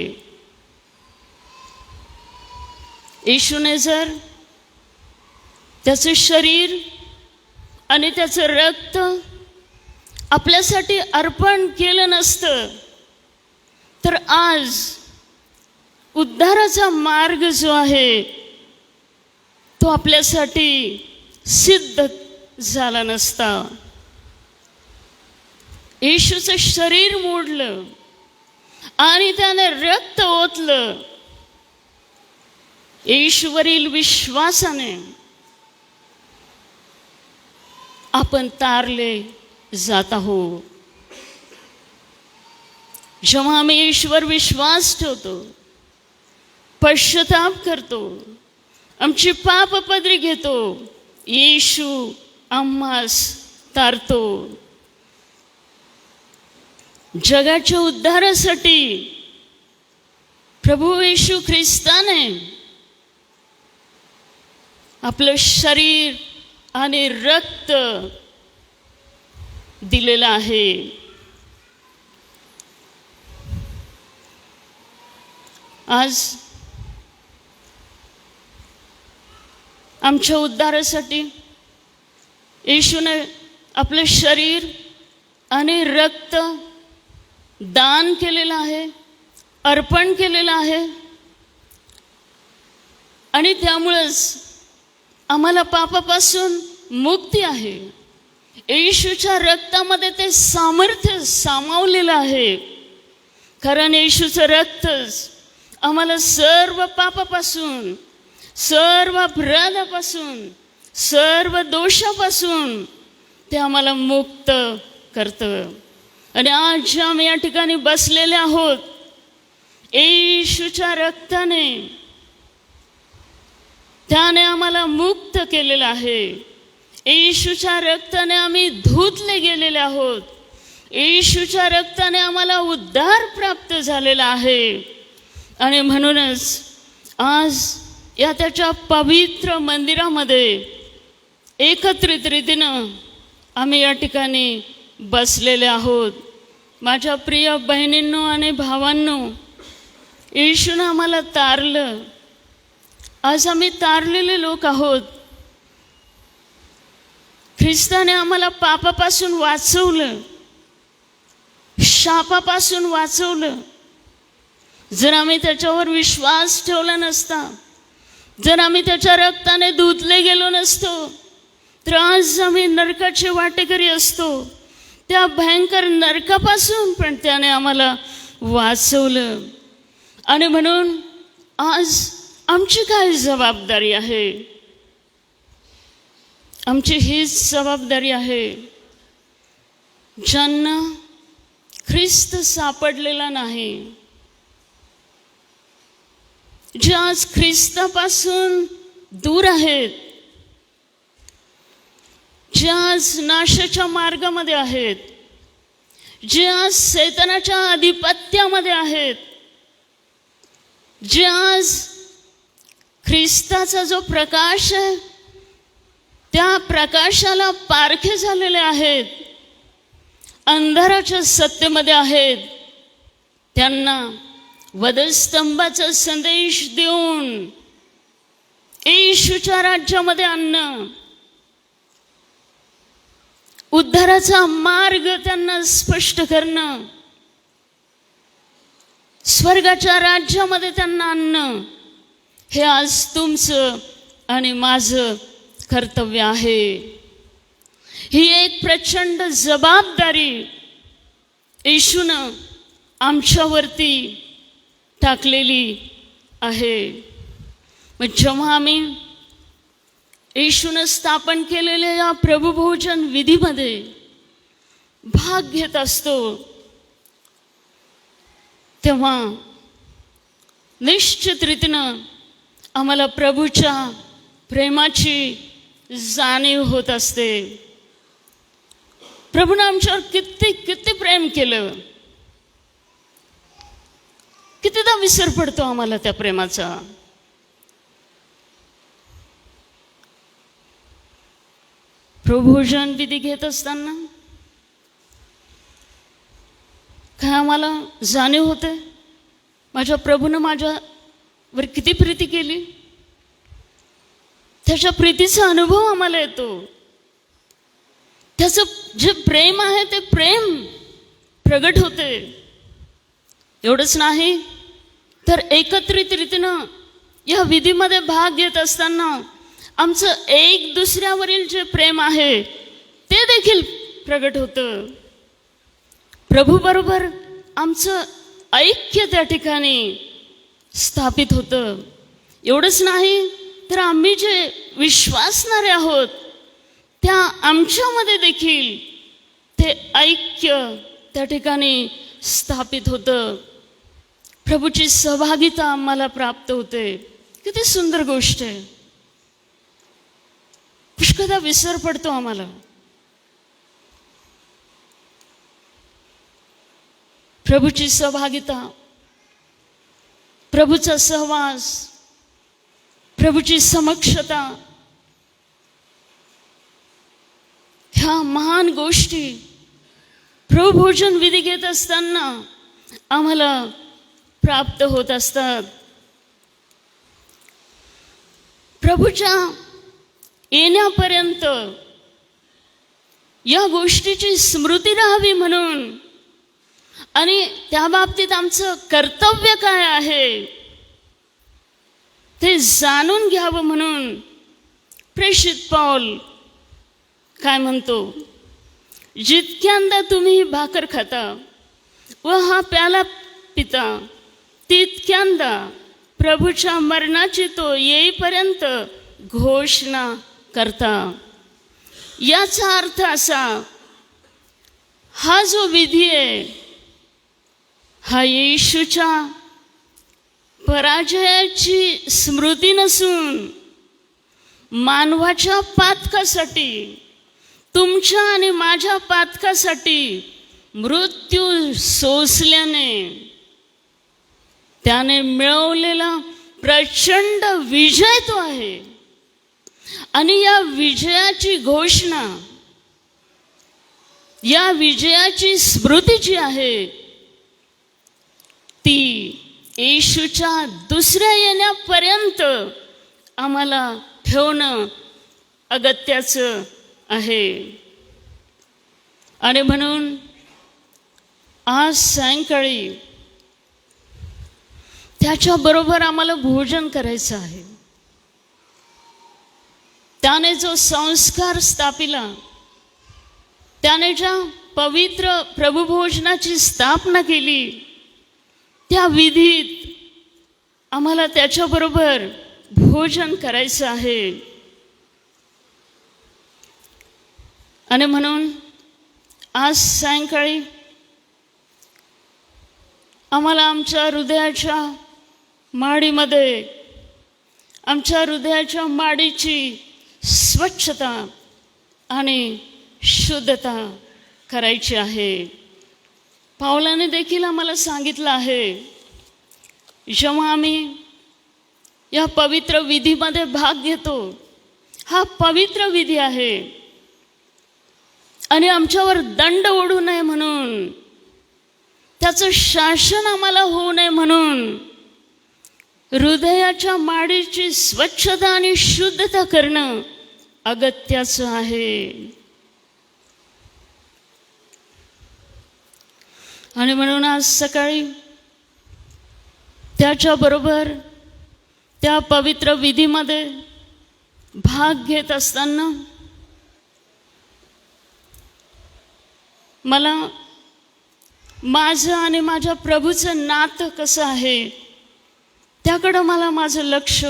येशूने जर त्याचं शरीर आणि त्याचं रक्त आपल्यासाठी अर्पण केलं नसतं तर आज उद्धाराचा मार्ग जो आहे तो आपल्यासाठी सिद्ध झाला नसता. येशूचं शरीर मोडलं आणि त्याने रक्त ओतलं. येशूवरील विश्वासाने आपण तारले जात आहोत. जेव्हा आम्ही येशूवर विश्वास ठेवतो, पश्चाताप करतो, आमची पापपदरी घेतो, येशू आम्हास तारतो. जगाच्या उद्धारासाठी प्रभू येशू ख्रिस्ताने आपलं शरीर आणि रक्त दिलेलं आहे. आज आमच्या उद्धारासाठी येशूने आपलं शरीर आणि रक्त दान केलेलं आहे, अर्पण केलेलं आहे. आणि त्यामुळेच आम्हाला पापापासून मुक्ती आहे. येशूच्या रक्तामध्ये ते सामर्थ्य सामावलेलं आहे. कारण येशूचं रक्तच आम्हाला सर्व पापापासून, सर्व अपराधापासून, सर्व दोषापासून ते आम्हाला मुक्त करतं. आणि आज जे आम्ही या ठिकाणी बसलेले आहोत, येशूच्या रक्ताने त्याने आम्हाला मुक्त केलेलं आहे. येशूच्या रक्ताने आम्ही धुतले गेलेले आहोत. येशूच्या रक्ताने आम्हाला उद्धार प्राप्त झालेला आहे. आणि म्हणूनच आज या त्याच्या पवित्र मंदिरामध्ये एकत्रित रीतीनं आम्ही या ठिकाणी बसलेले आहोत. माझ्या प्रिय बहिणींनो आणि भावांनो, येशूनं आम्हाला तारलं. आज आम्ही तारलेले लोक आहोत. ख्रिस्ताने आम्हाला पापापासून वाचवलं, शापापासून वाचवलं. जर आम्ही त्याच्यावर विश्वास ठेवला नसता, जर आम्ही त्याच्या रक्ताने धुतले गेलो नसतो, तर आज आम्ही नरकाचे वाटेकरी असतो. त्या भयंकर नरकापासून पण त्याने आम्हाला वाचवलं. आणि म्हणून आज आमची काय जबाबदारी आहे? आमची हीच जबाबदारी आहे, ज्यांना ख्रिस्त सापडलेला नाही, जे आज ख्रिस्तापासून दूर आहेत, जे आज नाशाच्या मार्गामध्ये आहेत, जे आज सैतानाच्या आधिपत्यामध्ये आहेत, जे आज ख्रिस्ताचा जो प्रकाश आहे त्या प्रकाशाला पारखे झालेले आहेत, अंधाराच्या सत्तेमध्ये आहेत, त्यांना वधस्तंभाचा संदेश देऊन येशूच्या राज्यामध्ये आणणं, उद्धाराचा मार्ग त्यांना स्पष्ट करणं, स्वर्गाच्या राज्यामध्ये त्यांना आणणं, हे आज तुमचं आणि माझं कर्तव्य आहे. ही एक प्रचंड जबाबदारी येशूनं आमच्यावरती टाकलेली आहे. मग जेव्हा आम्ही येशूनं स्थापन केलेल्या या प्रभुभोजन विधीमध्ये भाग घेत असतो, तेव्हा निश्चित रीतीनं आम्हाला प्रभूच्या प्रेमाची जाणीव होत असते. प्रभूनं आमच्यावर किती किती प्रेम केलं, कितीदा विसर पडतो आम्हाला त्या प्रेमाचा. प्रभुभोजन विधी घेत असताना काय आम्हाला जाणीव होते, माझ्या प्रभूनं माझ्यावर किती प्रीती केली. त्याच्या प्रीतीचा अनुभव आम्हाला येतो. त्याचं जे प्रेम आहे ते प्रेम प्रगट होते. एवढंच नाही तर एकत्रित रीतीनं या विधीमध्ये भाग घेत असताना आमचं एक दुसऱ्यावरील जे प्रेम आहे ते देखील प्रगट होतं. प्रभूबरोबर आमचं ऐक्य त्या ठिकाणी स्थापित होतं. एवढंच नाही तर आम्ही जे विश्वासणारे आहोत त्या आमच्यामध्ये देखील ते ऐक्य त्या ठिकाणी स्थापित होतं. प्रभूची सहभागिता आम्हाला प्राप्त होते. किती सुंदर गोष्ट आहे. पुष्कळदा विसर पडतो आम्हाला. प्रभूची सहभागिता प्रभूचा सहवास, प्रभूची समक्षता, ह्या महान गोष्टी प्रभोजन विधी घेत असताना आम्हाला प्राप्त होत असतात. प्रभूच्या येण्यापर्यंत या गोष्टीची स्मृती राहावी म्हणून आणि त्या बाबतीत आमचं कर्तव्य काय आहे ते जाणून घ्यावं म्हणून प्रेषित पौल काय म्हणतो, जितक्यांदा तुम्ही भाकर खाता व हा प्याला पिता तितक्यांदा प्रभूच्या मरणाची तो येईपर्यंत घोषणा करता. याचा अर्थ असा, हा जो विधी आहे हा येशूच्या पराजयाची स्मृती नसून मानवाच्या पातकासाठी, तुमच्या आणि माझ्या पातकासाठी मृत्यू सोसल्याने त्याने मिळवलेला प्रचंड विजय तो आहे. आणि या विजयाची घोषणा, या विजयाची स्मृती जी आहे ती येशूच्या दुसऱ्या येण्यापर्यंत आम्हाला ठेवणं अगत्याचं आहे. आणि म्हणून आज सायंकाळी त्याच्याबरोबर आम्हाला भोजन करायचं आहे. त्याने जो संस्कार स्थापिला, त्याने ज्या पवित्र प्रभुभोजनाची स्थापना केली, त्या विधीत आम्हाला त्याच्याबरोबर भोजन करायचं आहे. आणि म्हणून आज सायंकाळी आम्हाला आमच्या हृदयाच्या माडीमध्ये, आमच्या हृदयाच्या माडीची स्वच्छता आणि शुद्धता करायची आहे. पावलाने देखील आम्हाला सांगितलं आहे, जेव्हा आम्ही या पवित्र विधीमध्ये भाग घेतो, हा पवित्र विधी आहे आणि आमच्यावर दंड ओढू नये म्हणून, त्याचं शासन आम्हाला होऊ नये म्हणून हृदयाच्या माडीची स्वच्छता आणि शुद्धता करणं अगत्याचं आहे. आणि म्हणून आज सकाळी त्याच्याबरोबर त्या पवित्र विधीमध्ये भाग घेत असताना मला माझं आणि माझ्या प्रभूचं नातं कसं आहे त्याकडं मला माझं लक्ष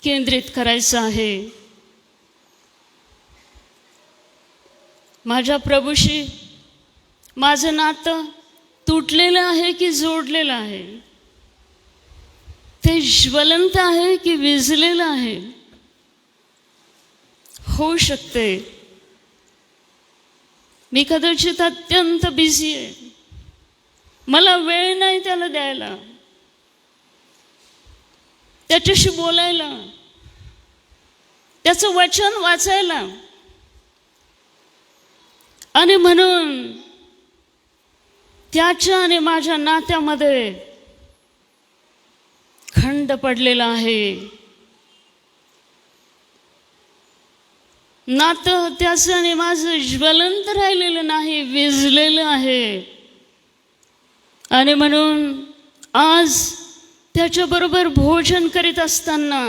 केंद्रित करायचं आहे. माझ्या प्रभूशी माझं नातं तुटलेलं आहे की जोडलेलं आहे, ते ज्वलंत आहे की विझलेलं आहे. होऊ शकते मी कदाचित अत्यंत बिझी आहे, मला वेळ नाही त्याला द्यायला, त्याच्याशी बोलायला, त्याचं वचन वाचायला. आणि म्हणून त्याच्या आणि माझ्या नात्यामध्ये खंड पडलेला आहे. नातं त्याचं आणि माझं ज्वलंत राहिलेलं नाही, विझलेलं आहे. आणि म्हणून आज त्याच्याबरोबर भोजन करीत असताना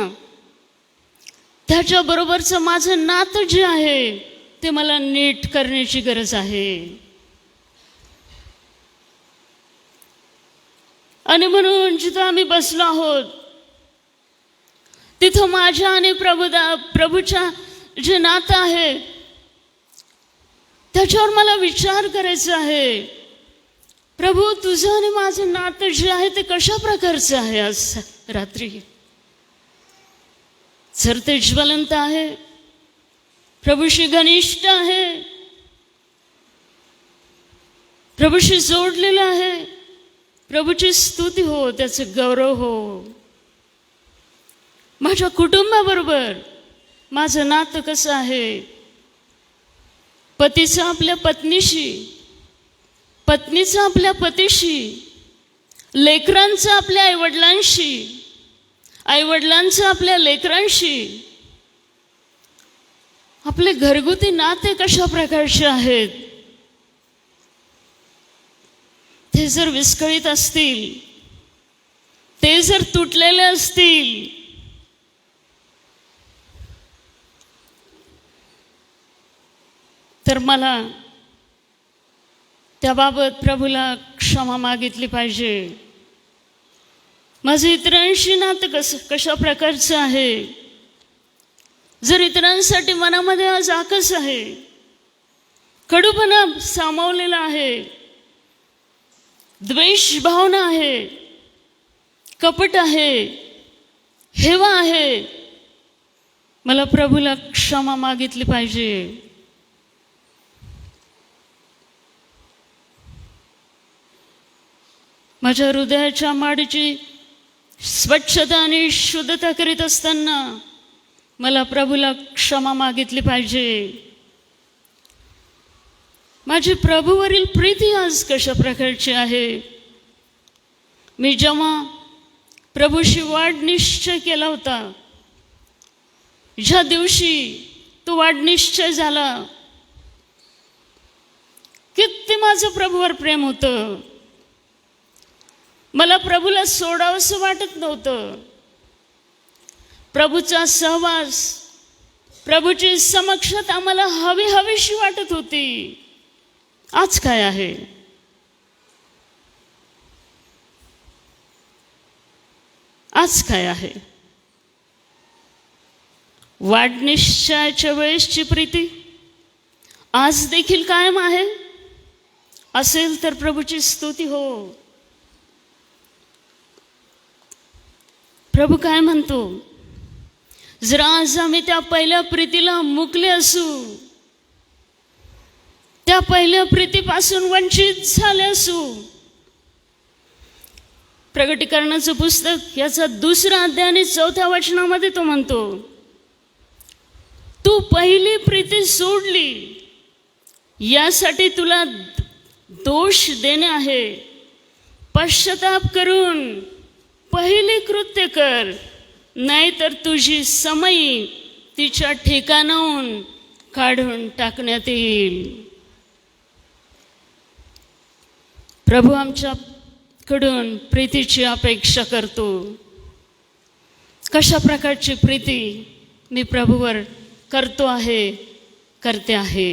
त्याच्याबरोबरचं माझं नातं जे आहे ते मला नीट करण्याची गरज आहे. आणि म्हणून जिथं आम्ही बसलो आहोत तिथं माझ्या आणि प्रभूच्या जे नातं आहे त्याच्यावर मला विचार करायचा आहे. प्रभू, तुझं आणि माझं नातं जे आहे ते कशा प्रकारचं आहे आज रात्री? जर ते ज्वलंत आहे, प्रभूशी घनिष्ठ आहे, प्रभूशी जोडलेलं आहे, प्रभूची स्तुती हो, त्याचं गौरव हो. माझ्या कुटुंबाबरोबर माझं नातं कसं आहे? पतीचं आपल्या पत्नीशी, पत्नीचं आपल्या पतीशी, लेकरांचं आपल्या आईवडिलांशी, आईवडिलांचं आपल्या लेकरांशी. आपले घरगुती नाते कशा प्रकारचे आहेत? ते जर विस्कळीत असतील, ते जर तुटलेले असतील, तर मला त्याबाबत प्रभूला क्षमा मागितली पाहिजे. माझं इतरांशी नातं कशा प्रकारचं आहे? जर इतरांसाठी मनामध्ये आज आकस आहे, कडूपणा सामावलेला आहे, द्वेष भावना आहे, कपट आहे, हेवा आहे, मला प्रभूला क्षमा मागितली पाहिजे. माझ्या हृदयाच्या माडीची स्वच्छता आणि शुद्धता करीत असताना मला प्रभूला क्षमा मागितली पाहिजे. माझी प्रभूवरील प्रीती आज कशा प्रकारची आहे? मी जेव्हा प्रभूशी वाढ निश्चय केला होता, ज्या दिवशी तो वाढ निश्चय झाला, किती माझं प्रभूवर प्रेम होतं. मला प्रभूला सोडावंसं वाटत नव्हतं. प्रभूचा सहवास, प्रभूची समक्षता मला हवीशी वाटत होती. आज काय आहे? आज काय आहे? वाढ निश्चयाच्या वेळेसची प्रीती आज देखील कायम आहे? असेल तर प्रभूची स्तुती हो. प्रभू काय म्हणतो? जर आज आम्ही त्या पहिल्या प्रीतीला मुकले असू, त्या पहिल्या प्रीतीपासून वंचित झाले असू. प्रकटीकरणाचं पुस्तक याचा 2 अध्याय आणि 4 वचनामध्ये तो म्हणतो, तू पहिली प्रीती सोडली, यासाठी तुला दोष देणे आहे. पश्चाताप करून पहिली कृत्य कर, नाहीतर तुझी समयी तिच्या ठिकाणाहून काढून टाकण्यात येईल. प्रभू आमच्याकडून प्रीतीची अपेक्षा करतो. कशा प्रकारची प्रीती मी प्रभूवर करतो आहे, करते आहे?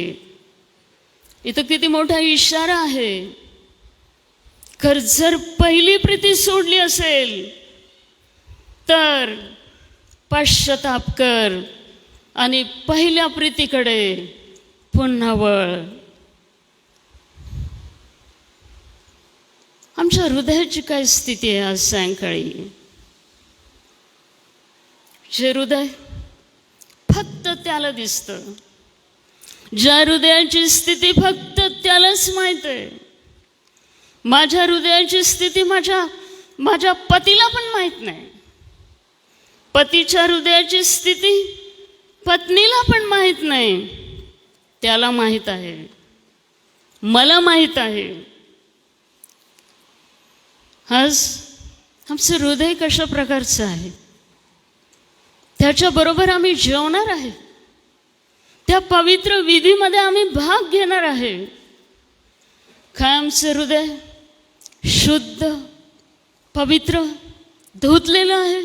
इथं किती मोठा इशारा आहे. जर पहिली प्रीती सोडली असेल तर पश्चाताप कर आणि पहिल्या प्रीतीकडे पुन्हा वळ. आमच्या हृदयाची काय स्थिती आहे आज सायंकाळी? जे हृदय फक्त त्याला दिसतं, ज्या हृदयाची स्थिती फक्त त्यालाच माहित आहे. माझ्या हृदयाची स्थिती माझ्या पतीला पण माहित नाही. पतीच्या हृदयाची स्थिती पत्नीला पण माहित नाही. त्याला माहित आहे, मला माहित आहे. आज आमचं हृदय कशा प्रकारचं आहे त्याच्याबरोबर आम्ही जेवणार आहे. त्या पवित्र विधीमध्ये आम्ही भाग घेणार आहे. काय आमचं हृदय शुद्ध, पवित्र, धुतलेलं आहे?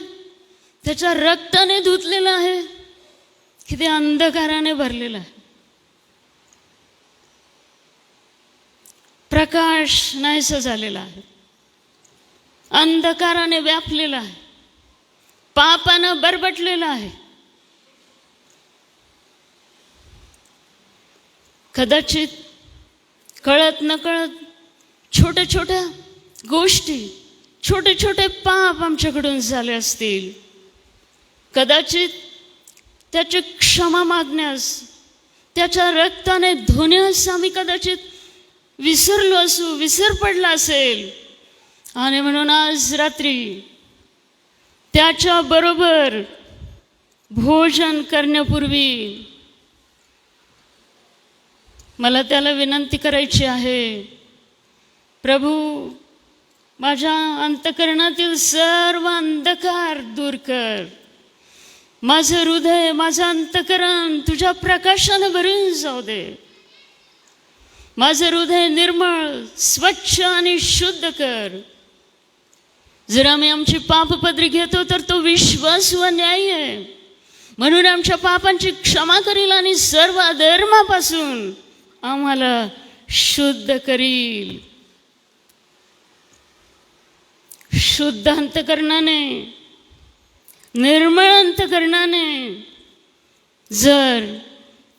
त्याच्या रक्ताने धुतलेलं आहे की ते अंधकाराने भरलेलं आहे? प्रकाश नाहीसा झालेला आहे, अंधकाराने व्यापलेला आहे, पापानं बरबटलेला आहे. कदाचित कळत नकळत छोट्या छोट्या गोष्टी, छोटे छोटे पाप आमच्याकडून झाले असतील. कदाचित त्याची क्षमा मागण्यास, त्याच्या रक्ताने धुण्यास आम्ही कदाचित विसरलो असू, विसर पडला असेल. आणि म्हणून आज रात्री त्याच्या बरोबर भोजन करण्यापूर्वी मला त्याला विनंती करायची आहे, प्रभू माझ्या अंतःकरणातील सर्व अंधकार दूर कर. माझं हृदय, माझं अंतःकरण तुझ्या प्रकाशाने भरून जाऊ दे. माझं हृदय निर्मळ, स्वच्छ आणि शुद्ध कर. जर आम्ही आमची पापपदरी घेतो तर तो विश्वासू व न्यायी आहे, म्हणून आमच्या पापांची क्षमा करील आणि सर्व अधर्मापासून आम्हाला शुद्ध करील. शुद्ध अंतःकरणाने, निर्मळ अंतःकरणाने जर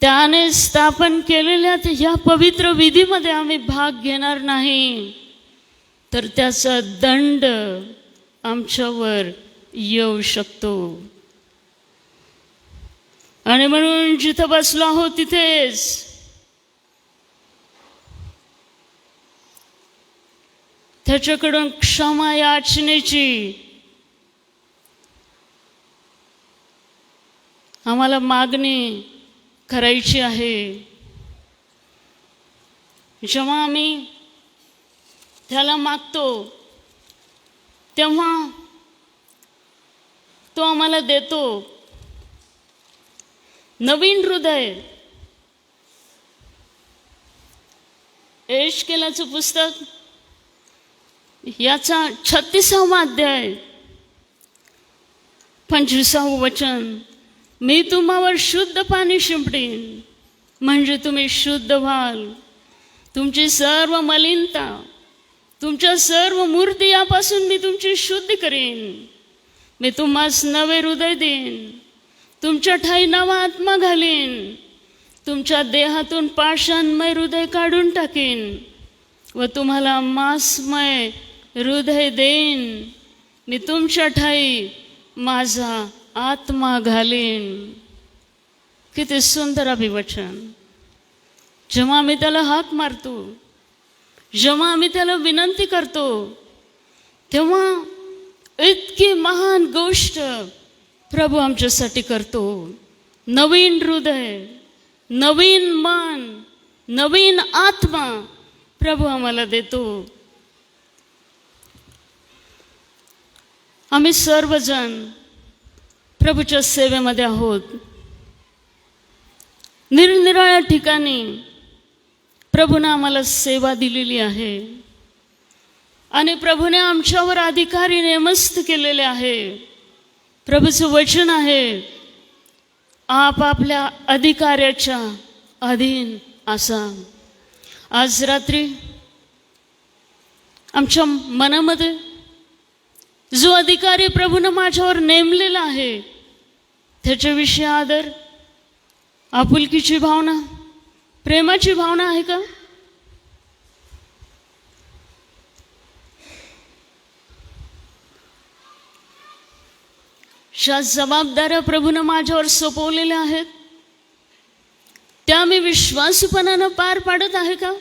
त्याने स्थापन केलेल्या या पवित्र विधीमध्ये आम्ही भाग घेणार नाही तर त्याचा दंड आमच्यावर येऊ शकतो. आणि म्हणून जिथं बसलो आहोत तिथेच त्याच्याकडून क्षमा याचनेची आम्हाला मागणी करायची आहे. जेव्हा आम्ही त्याला मागतो तेव्हा तो आम्हाला देतो नवीन हृदय. एशकेलाचं पुस्तक याचा 36वा अध्याय 25वे वचन, मी तुम्हावर शुद्ध पाणी शिंपडीन म्हणजे तुम्ही शुद्ध व्हाल. तुमची सर्व मलिनता, तुमच्या सर्व मूर्ती यापासून मी तुमची शुद्धी करीन. मी तुम्हास नवे हृदय देईन, तुमच्या ठाई नवा आत्मा घालीन. तुमच्या देहातून पाषाणमय हृदय काढून टाकीन व तुम्हाला मांसमय हृदय देईन. मी तुमच्या ठाई माझा आत्मा घालीन. किती सुंदर अभिवचन. जेव्हा आम्ही त्याला हाक मारतो, जेव्हा आम्ही त्याला विनंती करतो, तेव्हा इतकी महान गोष्ट प्रभू आमच्यासाठी करतो. नवीन हृदय, नवीन मन, नवीन आत्मा प्रभू आम्हाला देतो. आम्ही सर्वजण प्रभूच्या सेवेमध्ये आहोत. निरनिराळ्या ठिकाणी प्रभूने आम्हाला सेवा दिलेली आहे आणि प्रभूने आमच्यावर अधिकारी नेमस्त केलेले आहे. प्रभूचं वचन आहे, आपापल्या अधिकाऱ्याच्या अधीन असा. आज रात्री आमच्या मनामध्ये जो अधिकारी प्रभूने माझ्यावर नेमलेला आहे त्याच्याविषयी आदर, आपुलकीची भावना, प्रेमाची भावना आहे का? ज्या जबाबदाऱ्या प्रभूने माझ्यावर सोपवलेल्या आहेत त्या मी विश्वासूपणानं पार पाडत आहे का?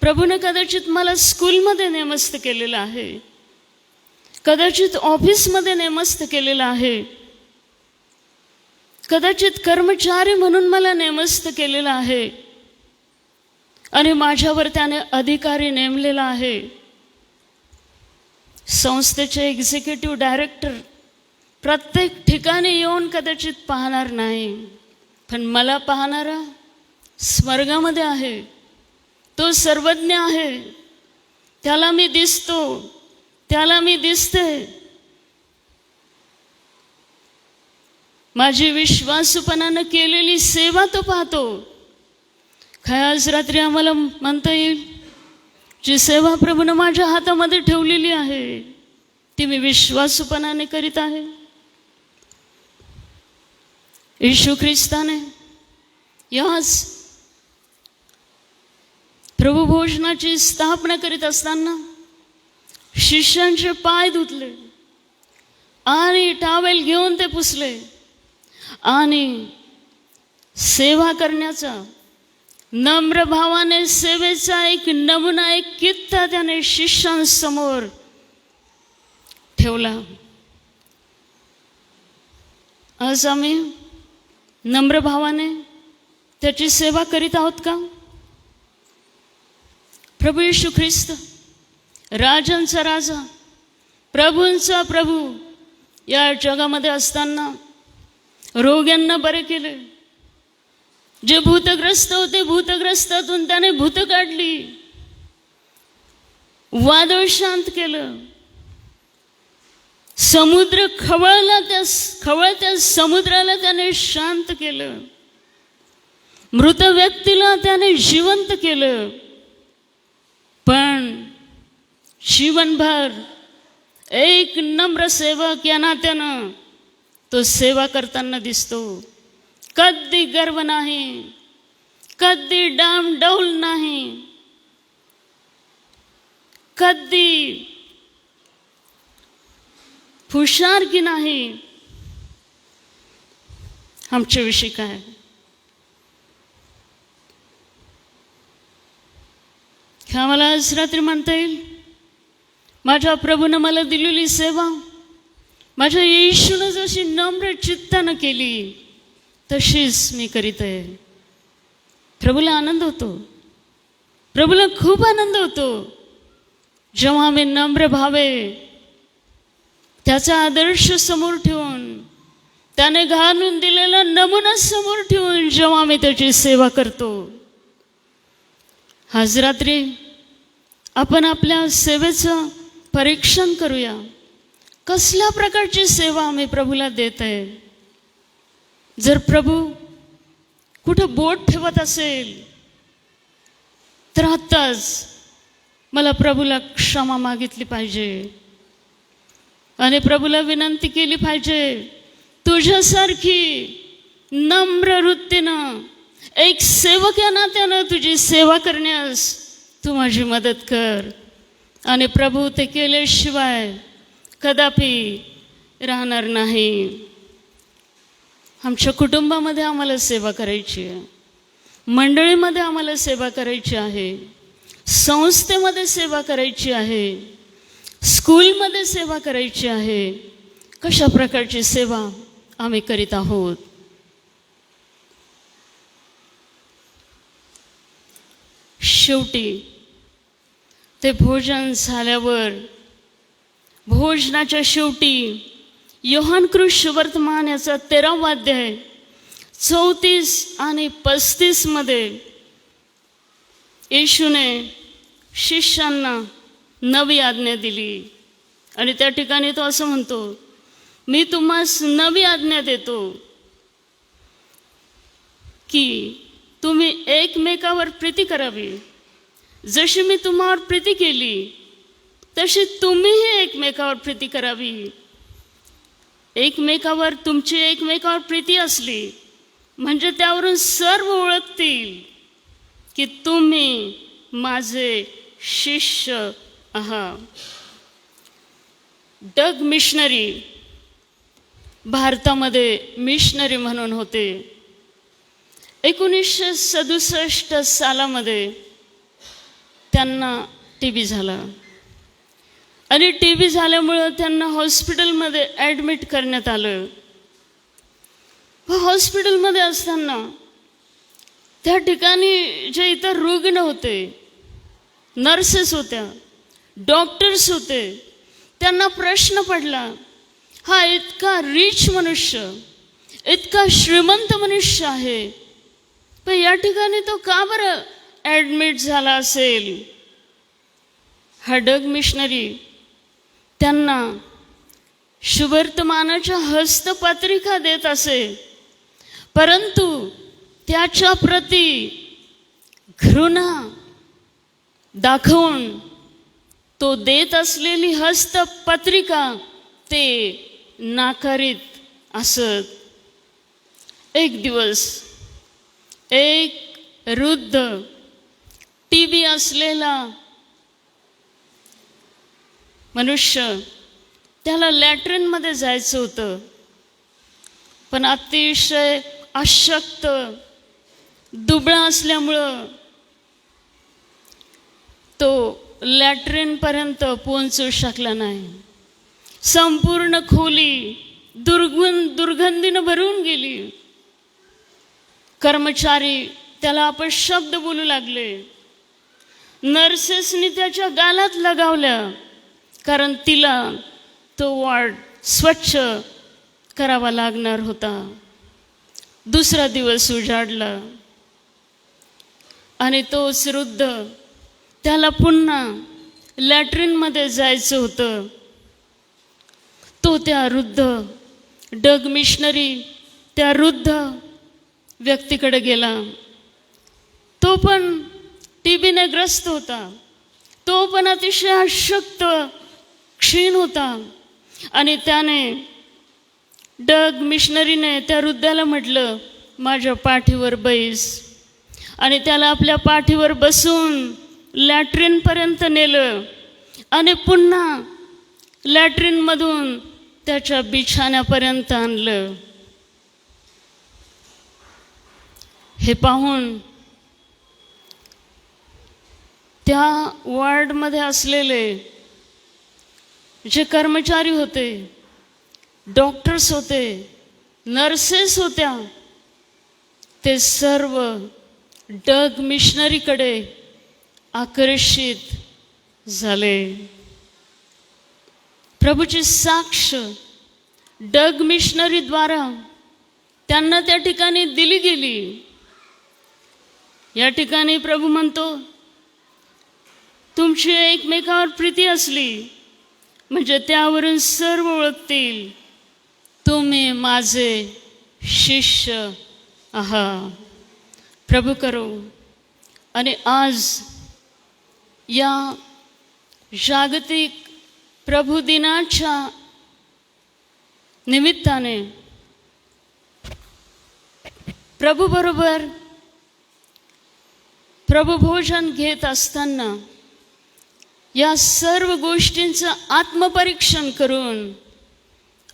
प्रभूने कदाचित मला स्कूलमध्ये नेमस्त केलेलं आहे, कदाचित ऑफिसमध्ये नेमस्त केलेलं आहे, कदाचित कर्मचारी म्हणून मला नेमस्त केलेलं आहे आणि माझ्यावर त्याने अधिकारी नेमलेला आहे. संस्थेचे एक्झिक्युटिव्ह डायरेक्टर प्रत्येक ठिकाणी येऊन कदाचित पाहणार नाही, पण मला पाहणारा स्वर्गामध्ये आहे. तो सर्वज्ञ आहे, त्याला मी दिसतो, त्याला मी दिसते. माझी विश्वासूपणानं केलेली सेवा तो पाहतो. काय आज रात्री आम्हाला म्हणता येईल, जी सेवा प्रभूने माझ्या हातामध्ये ठेवलेली आहे ती मी विश्वासूपणाने करीत आहे. येशू ख्रिस्ताने याच प्रभू भोजनाची स्थापना करीत असताना शिष्यांचे पाय धुतले आणि टॉवेल घेऊन ते पुसले आणि सेवा करण्याचा, नम्र भावाने सेवेचा एक नमुना, एक कित्ता त्याने शिष्यांसमोर ठेवला. आज आम्ही नम्र भावाने त्याची सेवा करीत आहोत का? प्रभू येशू ख्रिस्त, राजांचा राजा, प्रभूंचा प्रभू, या जगामध्ये असताना रोग्यांना बरे केले. जे भूतग्रस्त होते, भूतग्रस्तातून त्याने भूत काढली. वादळ शांत केलं. समुद्र खवळला, त्या खवळत्या समुद्राला त्याने शांत केलं. मृत व्यक्तीला त्याने जिवंत केलं. पण जीवनभर एक नम्र सेवक या नात्यानं तो सेवा करताना दिसतो. कधी गर्व नाही, कधी डामडौल नाही, कधी हुशारकी नाही. आमच्याविषयी काय? ह्या मला आज रात्री म्हणता येईल, माझ्या प्रभूनं मला दिलेली सेवा माझ्या येशूनं जशी नम्र चित्तानं केली तशीच मी करीत आहे. प्रभूला आनंद होतो, प्रभूला खूप आनंद होतो जेव्हा आम्ही नम्र भावे त्याचा आदर्श समोर ठेवून, त्याने घालून दिलेला नमुना समोर ठेवून जेव्हा आम्ही त्याची सेवा करतो. आज रात्री आपण आपल्या सेवेचं परीक्षण करूया. कसल्या प्रकारची सेवा आम्ही प्रभूला देत आहे. जर प्रभू कुठं बोट ठेवत असेल तर आत्ताच मला प्रभूला क्षमा मागितली पाहिजे आणि प्रभूला विनंती केली पाहिजे, तुझ्यासारखी नम्र वृत्तीनं एक सेवक या नात्यानं तुझी सेवा करण्यास तू माझी मदत कर. आणि प्रभू ते केल्याशिवाय कदापि राहणार नाही. आमच्या कुटुंबामध्ये आम्हाला सेवा करायची आहे, मंडळीमध्ये आम्हाला सेवा करायची आहे, संस्थेमध्ये सेवा करायची आहे, स्कूलमध्ये सेवा करायची आहे. कशा प्रकारची सेवा आम्ही करीत आहोत? शेवटी ते भोजन झाल्यावर, भोजनाच्या शेवटी योहान सुवर्तमान याचा 13वा अध्याय 34 आणि 35 मध्ये येशूने शिष्यांना नवी आज्ञा दिली. आणि त्या ठिकाणी तो असं म्हणतो, मी तुम्हास नवी आज्ञा देतो की तुम्ही एकमेकावर प्रीती करावी. जशी मी तुम्हावर प्रीती केली तशी तुम्हीही एकमेकावर प्रीती करावी. एकमेकावर तुमची एकमेकावर प्रीती असली म्हणजे त्यावरून सर्व ओळखतील की तुम्ही माझे शिष्य आहात. डग मिशनरी भारतामध्ये मिशनरी म्हणून होते. 1967 सालामध्ये त्यांना TB झाला आणि TB झाल्यामुळं त्यांना हॉस्पिटलमध्ये ॲडमिट करण्यात आलं. हॉस्पिटलमध्ये असताना त्या ठिकाणी जे इतर रुग्ण होते, नर्सेस होत्या, डॉक्टर्स होते, त्यांना प्रश्न पडला, हा इतका रिच मनुष्य, इतका श्रीमंत मनुष्य आहे, पण या ठिकाणी तो का बरं ॲडमिट झाला असेल? हा डग मिशनरी त्यांना सुवर्तमानाच्या हस्तपत्रिका देत असे, परंतु त्याच्या प्रती घृणा दाखवून तो देत असलेली हस्तपत्रिका ते नाकारीत असत. एक दिवस एक वृद्ध TB असलेला मनुष्य, त्याला लॅट्रिनमध्ये जायचं होतं, पण अतिशय अशक्त दुबळा असल्यामुळं तो लॅट्रिनपर्यंत पोहोचू शकला नाही. संपूर्ण खोली दुर्गंधीनं भरून गेली. कर्मचारी त्याला अपशब्द बोलू लागले. नर्सेसनी त्याच्या गालात लगावलं, कारण तिला तो वॉर्ड स्वच्छ करावा लागणार होता. दुसरा दिवस उजाडला आणि तोच वृद्ध, त्याला पुन्हा लॅट्रिनमध्ये जायचं होतं. तो त्या वृद्ध डग मिशनरी त्या वृद्ध व्यक्तीकडे गेला. तो पण टीबीने ग्रस्त होता. तो पण अतिशय अशक्त क्षीण होता. आणि त्याने डग मिशनरीने त्या वृद्धाला म्हटलं, माझ्या पाठीवर बैस. आणि त्याला आपल्या पाठीवर बसून लॅट्रिनपर्यंत नेलं आणि पुन्हा लॅट्रिनमधून त्याच्या बिछाण्यापर्यंत आणलं. हे पाहून त्या वॉर्डमध्ये असलेले जे कर्मचारी होते, डॉक्टर्स होते, नर्सेस होत्या, ते सर्व डग मिशनरीकडे आकर्षित झाले. प्रभूची साक्ष डग मिशनरीद्वारा त्यांना त्या ठिकाणी दिली गेली. या ठिकाणी प्रभू म्हणतो, तुमची एकमेकावर प्रीती असली म्हणजे त्यावरून सर्व ओळखतील तुम्ही माझे शिष्य आहात. प्रभू करो. आणि आज या जागतिक प्रभू दिनाच्या निमित्ताने प्रभू बरोबर प्रभू भोजन घेत असताना या सर्व गोष्टींचं आत्मपरीक्षण करून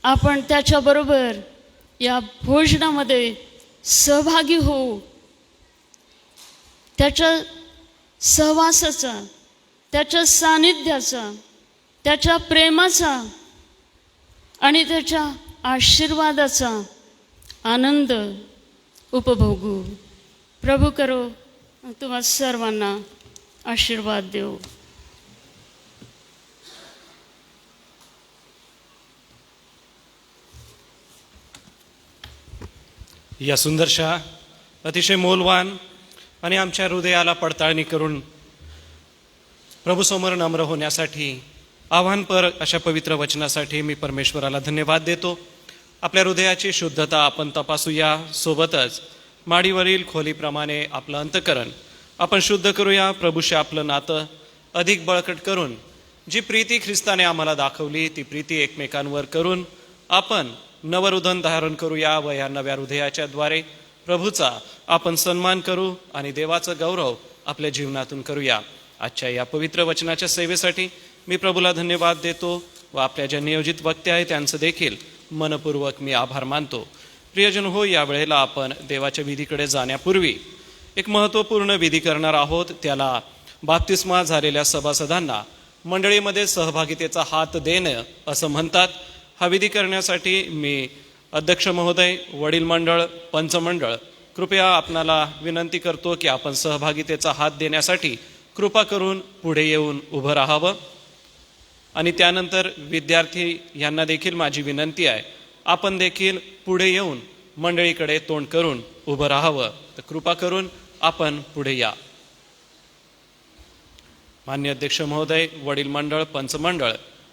आपण त्याच्याबरोबर या भोजनामध्ये सहभागी होऊ. त्याच्या सहवासाचा, त्याच्या सानिध्याचा, त्याच्या प्रेमाचा आणि त्याच्या आशीर्वादाचा आनंद उपभोगू. प्रभू करो तुम्हा सर्वांना आशीर्वाद देऊ. या सुंदरशा, अतिशय मौल्यवान आणि आमच्या हृदयाला पडताळणी करून प्रभूसमोर नम्र होण्यासाठी आव्हानपर अशा पवित्र वचनासाठी मी परमेश्वराला धन्यवाद देतो. आपल्या हृदयाची शुद्धता आपण तपासूया. सोबतच माडीवरील खोलीप्रमाणे आपलं अंतःकरण आपण शुद्ध करूया. प्रभूशी आपलं नातं अधिक बळकट करून जी प्रीती ख्रिस्ताने आम्हाला दाखवली ती प्रीती एकमेकांवर करून आपण नवहृदय धारण करूया व या नव्या हृदयाच्या द्वारे प्रभूचा आपण सन्मान करू आणि देवाचा गौरव आपल्या जीवनातून करूया. आजच्या या पवित्र वचनाच्या सेवेसाठी मी प्रभूला धन्यवाद देतो व आपल्या ज्या नियोजित वक्ते आहेत त्यांचं देखील मनपूर्वक मी आभार मानतो. प्रियजन हो, या वेळेला आपण देवाच्या विधीकडे जाण्यापूर्वी एक महत्त्वपूर्ण विधी करणार आहोत. त्याला बाप्तिस्मा झालेल्या सभासदांना मंडळीमध्ये सहभागितेचा हात देणं असं म्हणतात. हा विधी करण्यासाठी मी अध्यक्ष महोदय, वडील मंडळ, पंचमंडळ कृपया आपणाला विनंती करतो की आपण सहभागितेचा हात देण्यासाठी कृपा करून पुढे येऊन उभं राहावं. आणि त्यानंतर विद्यार्थी यांना देखील माझी विनंती आहे, आपण देखील पुढे येऊन मंडळीकडे तोंड करून उभं राहावं. तर कृपा करून आपण पुढे या. मान्य अध्यक्ष महोदय, वडील मंडळ, पंचमंडळ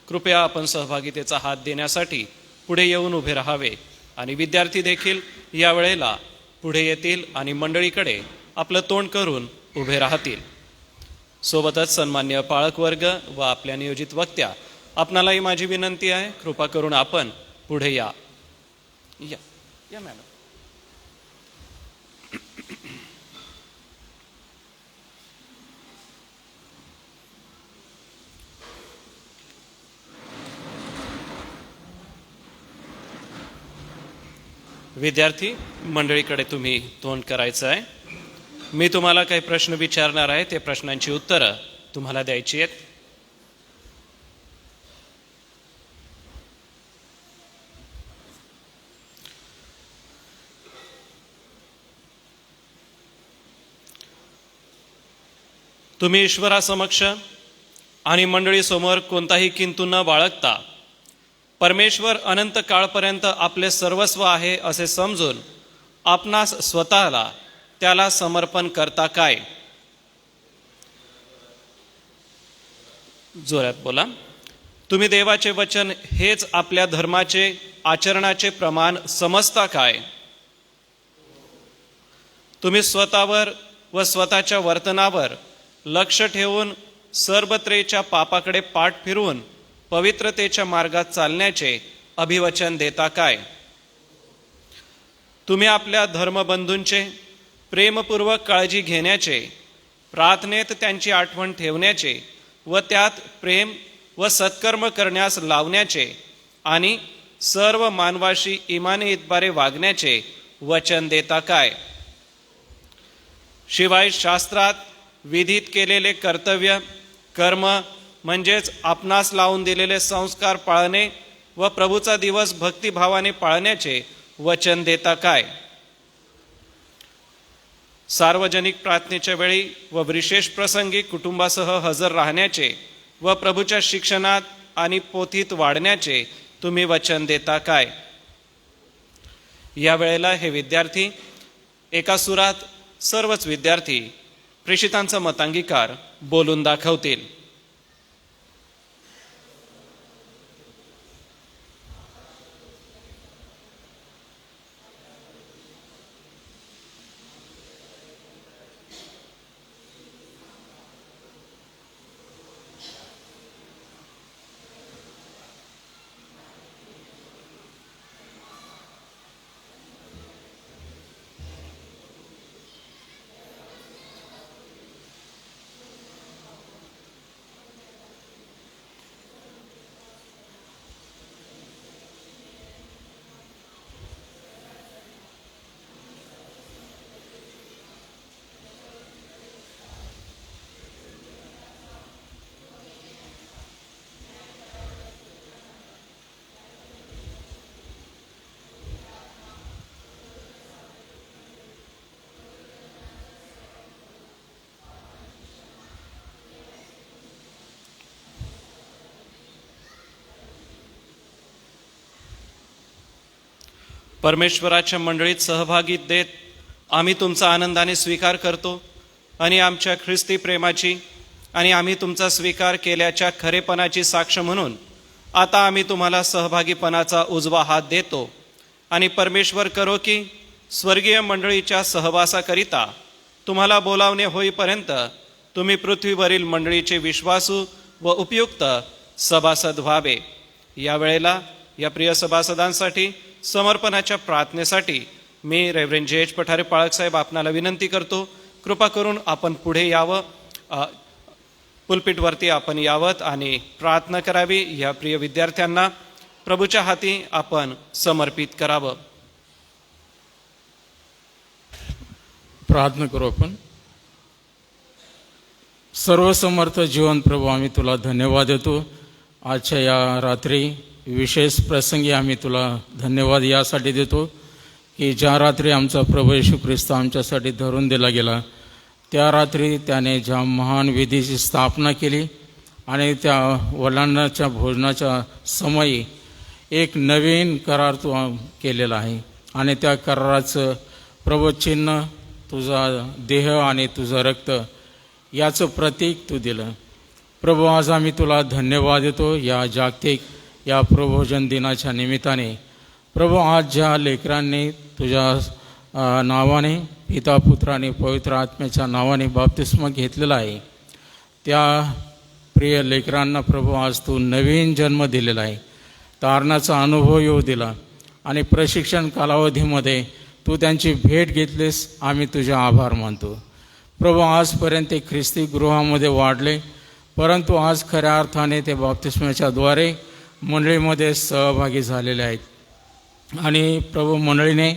कृपया आपण सहभागितेचा हात देण्यासाठी पुढे येऊन उभे राहावे. आणि विद्यार्थी देखील या वेळेला पुढे येतील आणि मंडळीकडे आपलं तोंड करून उभे राहतील. सोबतच सन्मान्य पाळक वर्ग व आपल्या नियोजित वक्त्या, आपणालाही माझी विनंती आहे, कृपा करून आपण पुढे या. या मॅडम. विद्यार्थी मंडळीकडे तुम्ही तोंड करायचं आहे. मी तुम्हाला काही प्रश्न विचारणार आहे, ते प्रश्नांची उत्तरं तुम्हाला द्यायची आहेत. तुम्ही ईश्वरासमक्ष आणि मंडळीसमोर कोणताही किंतु न बाळगता परमेश्वर अनंत काळपर्यंत आपले सर्वस्व आहे असे समजून आपणास स्वतःला त्याला समर्पण करता काय? जोरात बोला. तुम्ही देवाचे वचन हेच आपल्या धर्माचे आचरणाचे प्रमाण समजता काय? तुम्ही स्वतःवर व स्वतःच्या वर्तनावर लक्ष ठेवून सर्वत्रेच्या पापाकडे पाठ फिरवून पवित्रतेच्या मार्गात चालण्याचे अभिवचन देता काय? तुम्ही आपल्या धर्मबंधूंचे प्रेमपूर्वक काळजी घेण्याचे, प्रार्थनेत त्यांची आठवण ठेवण्याचे व त्यात प्रेम व सत्कर्म करण्यास लावण्याचे आणि सर्व मानवाशी इमाने इतबारे वागण्याचे वचन देता काय? शिवाय शास्त्रात विधित केलेले कर्तव्य कर्म म्हणजेच आपणास लावून दिलेले संस्कार पाळणे व प्रभूचा दिवस भक्तिभावाने पाळण्याचे वचन देता काय? सार्वजनिक प्रार्थनेच्या वेळी व विशेष प्रसंगी कुटुंबासह हजर राहण्याचे व प्रभूच्या शिक्षणात आणि पोथीत वाढण्याचे तुम्ही वचन देता काय? या वेळेला हे विद्यार्थी एका सुरात सर्वच विद्यार्थी प्रेषितांचा मतांगीकार बोलून दाखवतील. परमेश्वराच्या मंडळीत सहभागी देत आम्ही तुमचा आनंदाने स्वीकार करतो आणि आमच्या ख्रिस्ती प्रेमाची आणि आम्ही तुमचा स्वीकार केल्याच्या खरेपणाची साक्ष म्हणून आता आम्ही तुम्हाला सहभागीपणाचा उजवा हात देतो आणि परमेश्वर करो की स्वर्गीय मंडळीच्या सहवासाकरिता तुम्हाला बोलावणे होईपर्यंत तुम्ही पृथ्वीवरील मंडळीचे विश्वासू व उपयुक्त सभासद व्हावे. या वेळेला या प्रिय सभासदांसाठी समर्पणाच्या प्रार्थनेसाठी मी रेव्हरेंड जे.एच. पठारे पाळक साहेब आपणाला विनंती करतो, कृपा करून आपण पुढे यावं, पुलपिटवरती आपण यावत आणि प्रार्थना करावी. या प्रिय विद्यार्थ्यांना प्रभूच्या हाती आपण समर्पित करावं. प्रार्थना करू आपण. सर्वसमर्थ जीवन प्रभू, आम्ही तुला धन्यवाद देतो. आजच्या या रात्री विशेष प्रसंगी आम्ही तुला धन्यवाद यासाठी देतो की ज्या रात्री आमचा प्रभू येशू ख्रिस्त आमच्यासाठी धरून दिला गेला, त्या रात्री त्याने ज्या महान विधीची स्थापना केली आणि त्या वलांडाच्या भोजनाच्या समयी एक नवीन करार तू केलेला आहे आणि त्या कराराचं प्रभुचिन्ह तुझा देह आणि तुझं रक्त याचं प्रतीक तू दिलं. प्रभू, आज आम्ही तुला धन्यवाद देतो या जागतिक या प्रभोजन दिनाच्या निमित्ताने. प्रभू, आज ज्या लेकरांनी तुझ्या नावाने पिता पुत्राने पवित्र आत्म्याच्या नावाने बाप्तिस्मा घेतलेला आहे, त्या प्रिय लेकरांना प्रभू आज तू नवीन जन्म दिलेला आहे, तारणाचा अनुभव येऊ दिला आणि प्रशिक्षण कालावधीमध्ये तू त्यांची भेट घेतलीस. आम्ही तुझे आभार मानतो. प्रभू, आजपर्यंत ते ख्रिस्ती गृहामध्ये वाढले, परंतु आज खऱ्या अर्थाने ते बाप्तिस्माच्या द्वारे मंडळीमध्ये सहभागी झालेले आहेत आणि प्रभू मंडळीने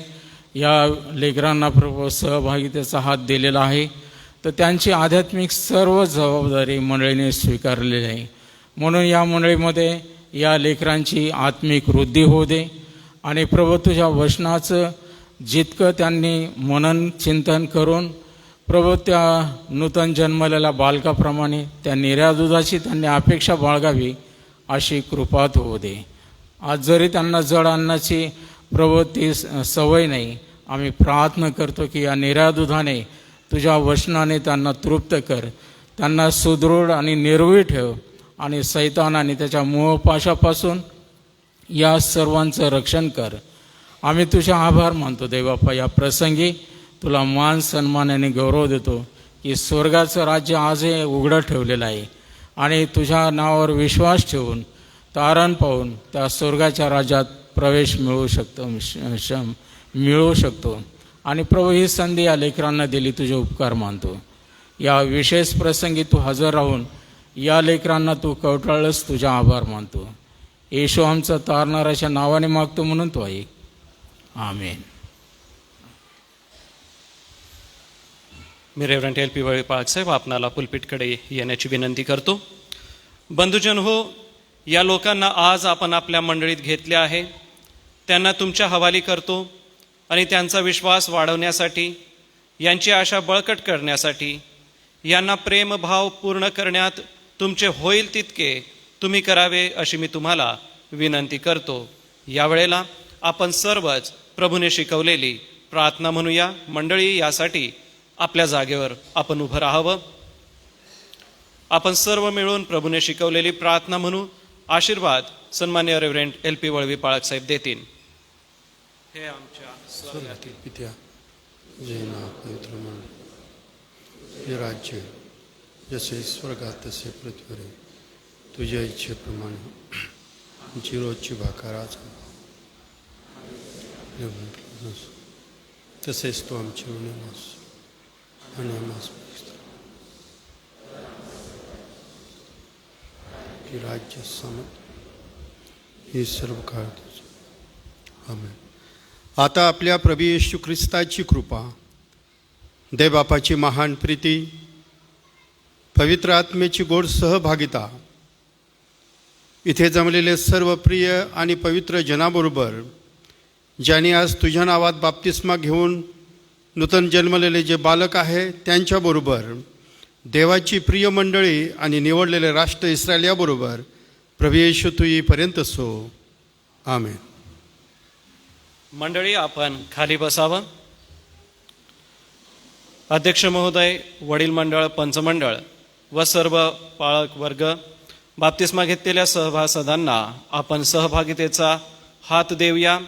या लेकरांना प्रभू सहभागितेचा हात दिलेला आहे, तर त्यांची आध्यात्मिक सर्व जबाबदारी मंडळीने स्वीकारलेली आहे. म्हणून या मंडळीमध्ये या लेकरांची आत्मिक वृद्धी होऊ दे आणि प्रभू तुझ्या वचनाचं जितकं त्यांनी मनन चिंतन करून प्रभू त्या नूतन जन्मलेल्या बालकाप्रमाणे त्या निर्यादुधाची त्यांनी अपेक्षा बाळगावी अशी कृपात होऊ दे. आज जरी त्यांना जड अन्नाची प्रभू ती सवय नाही, आम्ही प्रार्थना करतो की या निर्यादुधाने तुझ्या वचनाने त्यांना तृप्त कर, त्यांना सुदृढ आणि निर्भय ठेव आणि सैतान आणि त्याच्या मोहपाशापासून या सर्वांचं रक्षण कर. आम्ही तुझे आभार मानतो देवबापा. या प्रसंगी तुला मान सन्मान आणि गौरव देतो की स्वर्गाचं राज्य आजही उघडं ठेवलेलं आहे आणि तुझ्या नावावर विश्वास ठेवून तारण पाहून त्या स्वर्गाच्या राज्यात प्रवेश मिळवू शकतो. आणि प्रभू ही संधी या लेकरांना दिली, तुझे उपकार मानतो. या विशेष प्रसंगी तू हजर राहून या लेकरांना तू कवटाळस, तुझा आभार मानतो. येशू आमचा तारणाऱ्याच्या नावाने मागतो म्हणून तो ऐक. आमेन. मी रेव्हरंट LP वळवी पाळकसाहेब आपणाला पुलपीठकडे येण्याची विनंती करतो. बंधुजन हो, या लोकांना आज आपण आपल्या मंडळीत घेतले आहे, त्यांना तुमच्या हवाली करतो आणि त्यांचा विश्वास वाढवण्यासाठी, यांची आशा बळकट करण्यासाठी, यांना प्रेमभाव पूर्ण करण्यात तुमचे होईल तितके तुम्ही करावे अशी मी तुम्हाला विनंती करतो. यावेळेला आपण सर्वच प्रभूने शिकवलेली प्रार्थना म्हणूया. मंडळी, यासाठी आपल्या जागेवर आपण उभं राहावं. आपण सर्व मिळून प्रभूने शिकवलेली प्रार्थना म्हणू. आशीर्वाद सन्मान्य रेव्हरंट LP वळवी पाळकसाहेब देतील. हे आमच्या स्वर्गातील पित्या, जे नाव पवित्र मान, हे राज्य जसे स्वर्गात तसे पृथ्वीवर आहे. तुझ्या इच्छेप्रमाणे आमची रोजची भाकर आज तसेच तू आमची ऋणे मास आणि आम्हास की राज्य समत ही सर्व काळ तुझं. आमेन. आता आपल्या प्रभू येशू ख्रिस्ताची कृपा, देवबापाची महान प्रीती, पवित्र आत्मेची गोड सहभागिता, इथे जमलेले सर्व प्रिय आणि पवित्र जनाबरोबर ज्यांनी आज तुझ्या नावात बाप्तिस्मा घेऊन नूतन जन्मलेले जे बालक आहे त्यांच्याबरोबर, देवाची प्रिय मंडळी आणि निवडलेले राष्ट्र इस्रायल याबरोबर प्रभू येशू तू येईपर्यंत सो. आमेन. मंडळी, आपण खाली बसावं. अध्यक्ष महोदय, वडील मंडळ, पंचमंडळ व सर्व पाळक वर्ग, बाप्तिस्मा घेतलेल्या सभासदांना आपण सहभागितेचा हात देऊया